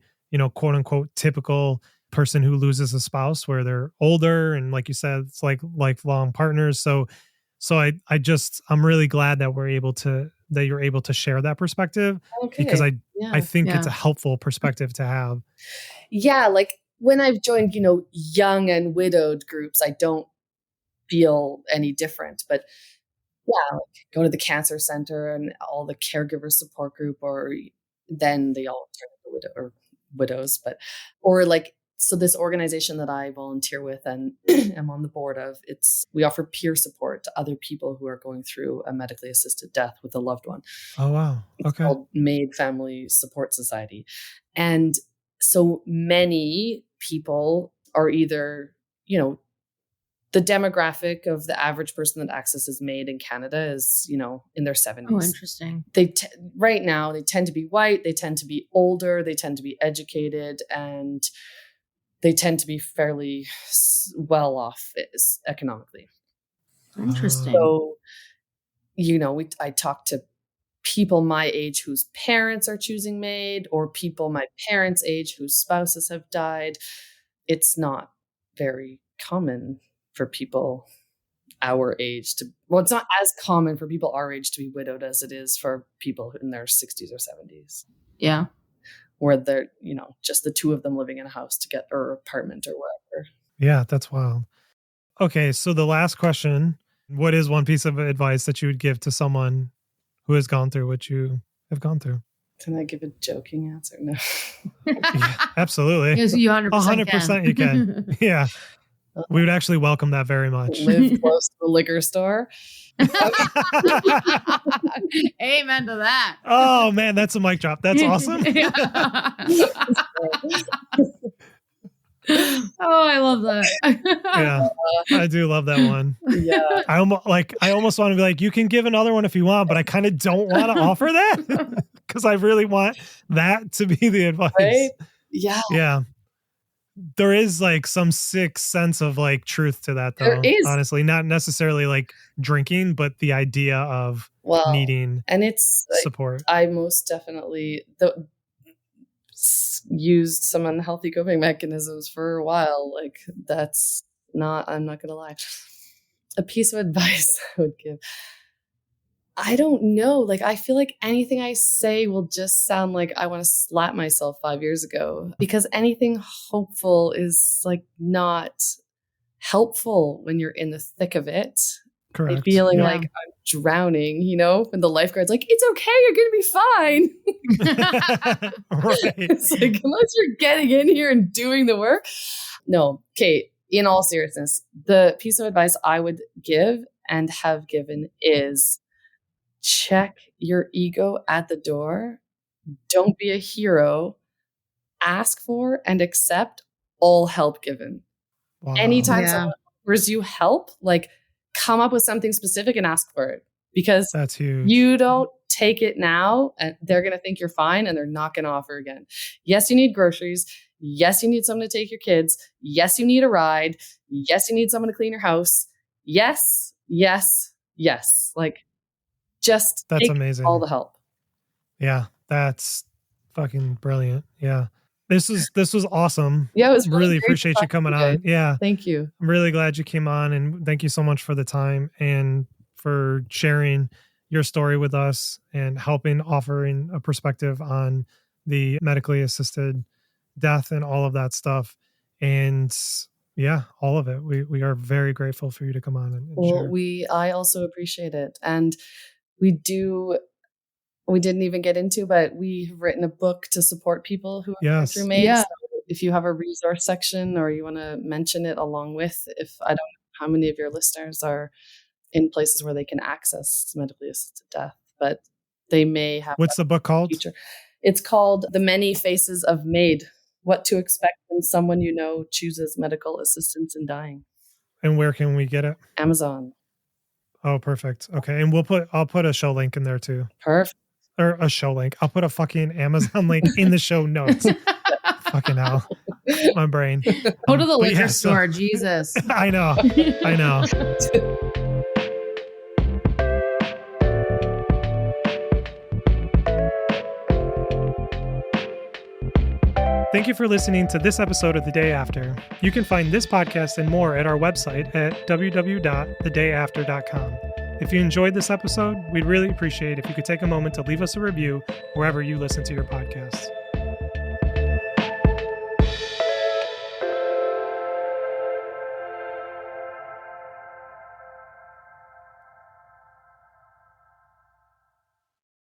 quote unquote, typical person who loses a spouse, where they're older. And like you said, it's like lifelong partners. So I'm really glad that you're able to share that perspective, because I think it's a helpful perspective to have. Yeah. Like when I've joined, young and widowed groups, I don't feel any different, but like go to the cancer center and all the caregiver support group, or then they all turn into widows, or like, so this organization that I volunteer with and am on the board of, we offer peer support to other people who are going through a medically assisted death with a loved one. Oh, wow. Okay. It's called MAID Family Support Society. And so many people are either, the demographic of the average person that accesses MAID in Canada is, in their 70s. Oh, interesting. Right now, they tend to be white, they tend to be older, they tend to be educated, and they tend to be fairly well off economically. Interesting. So, I talk to people my age whose parents are choosing MAID, or people my parents' age whose spouses have died. It's not very common for people our age it's not as common for people our age to be widowed as it is for people in their 60s or 70s. Yeah. Where they're, just the two of them living in a house or apartment or whatever. Yeah, that's wild. Okay, so the last question, what is one piece of advice that you would give to someone who has gone through what you have gone through? Can I give a joking answer? No. Yeah, absolutely. Yes, you 100% 100% you can. Yeah. We would actually welcome that very much. Live close to the liquor store. Amen to that. Oh man, that's a mic drop. That's awesome. Oh, I love that. Yeah, I do love that one. Yeah. I almost want to be like, you can give another one if you want, but I kind of don't want to offer that because I really want that to be the advice. Right? Yeah. Yeah. There is like some sick sense of like truth to that, though. There is. Honestly, not necessarily like drinking, but the idea of needing and it's support. I most definitely used some unhealthy coping mechanisms for a while. Like I'm not gonna lie. A piece of advice I would give. I don't know. Like, I feel like anything I say will just sound like I want to slap myself 5 years ago, because anything hopeful is like not helpful when you're in the thick of it. Correct. Feeling like I'm drowning, when the lifeguard's like, it's okay, you're going to be fine. Right. It's like, unless you're getting in here and doing the work. No, Kate, in all seriousness, the piece of advice I would give and have given is check your ego at the door. Don't be a hero. Ask for and accept all help given. Wow. Anytime someone offers you help, like, come up with something specific and ask for it, because that's huge. You don't take it now and they're going to think you're fine and they're not going to offer again. Yes, you need groceries. Yes, you need someone to take your kids. Yes, you need a ride. Yes, you need someone to clean your house. Yes, yes, yes. Like, just that's take amazing. All the help. Yeah, that's fucking brilliant. Yeah. This was awesome. Yeah, it was really appreciate you coming on. Yeah. Thank you. I'm really glad you came on, and thank you so much for the time and for sharing your story with us and offering a perspective on the medically assisted death and all of that stuff. And yeah, all of it. We are very grateful for you to come on and share. I also appreciate it. And we didn't even get into, but we've written a book to support people who are going through MAID. Yeah. So if you have a resource section or you want to mention it along with, if I don't know how many of your listeners are in places where they can access medically assisted death, but they may have. What's the book called? Future. It's called The Many Faces of MAID: What to Expect When Someone You Know Chooses Medical Assistance in Dying. And where can we get it? Amazon. Oh, perfect. Okay. And I'll put a show link in there too. Perfect. Or a show link. I'll put a fucking Amazon link in the show notes. Fucking hell. my brain. Go to the But liquor yeah, so- store, Jesus. I know. Thank you for listening to this episode of The Day After. You can find this podcast and more at our website at www.thedayafter.com. If you enjoyed this episode, we'd really appreciate if you could take a moment to leave us a review wherever you listen to your podcasts.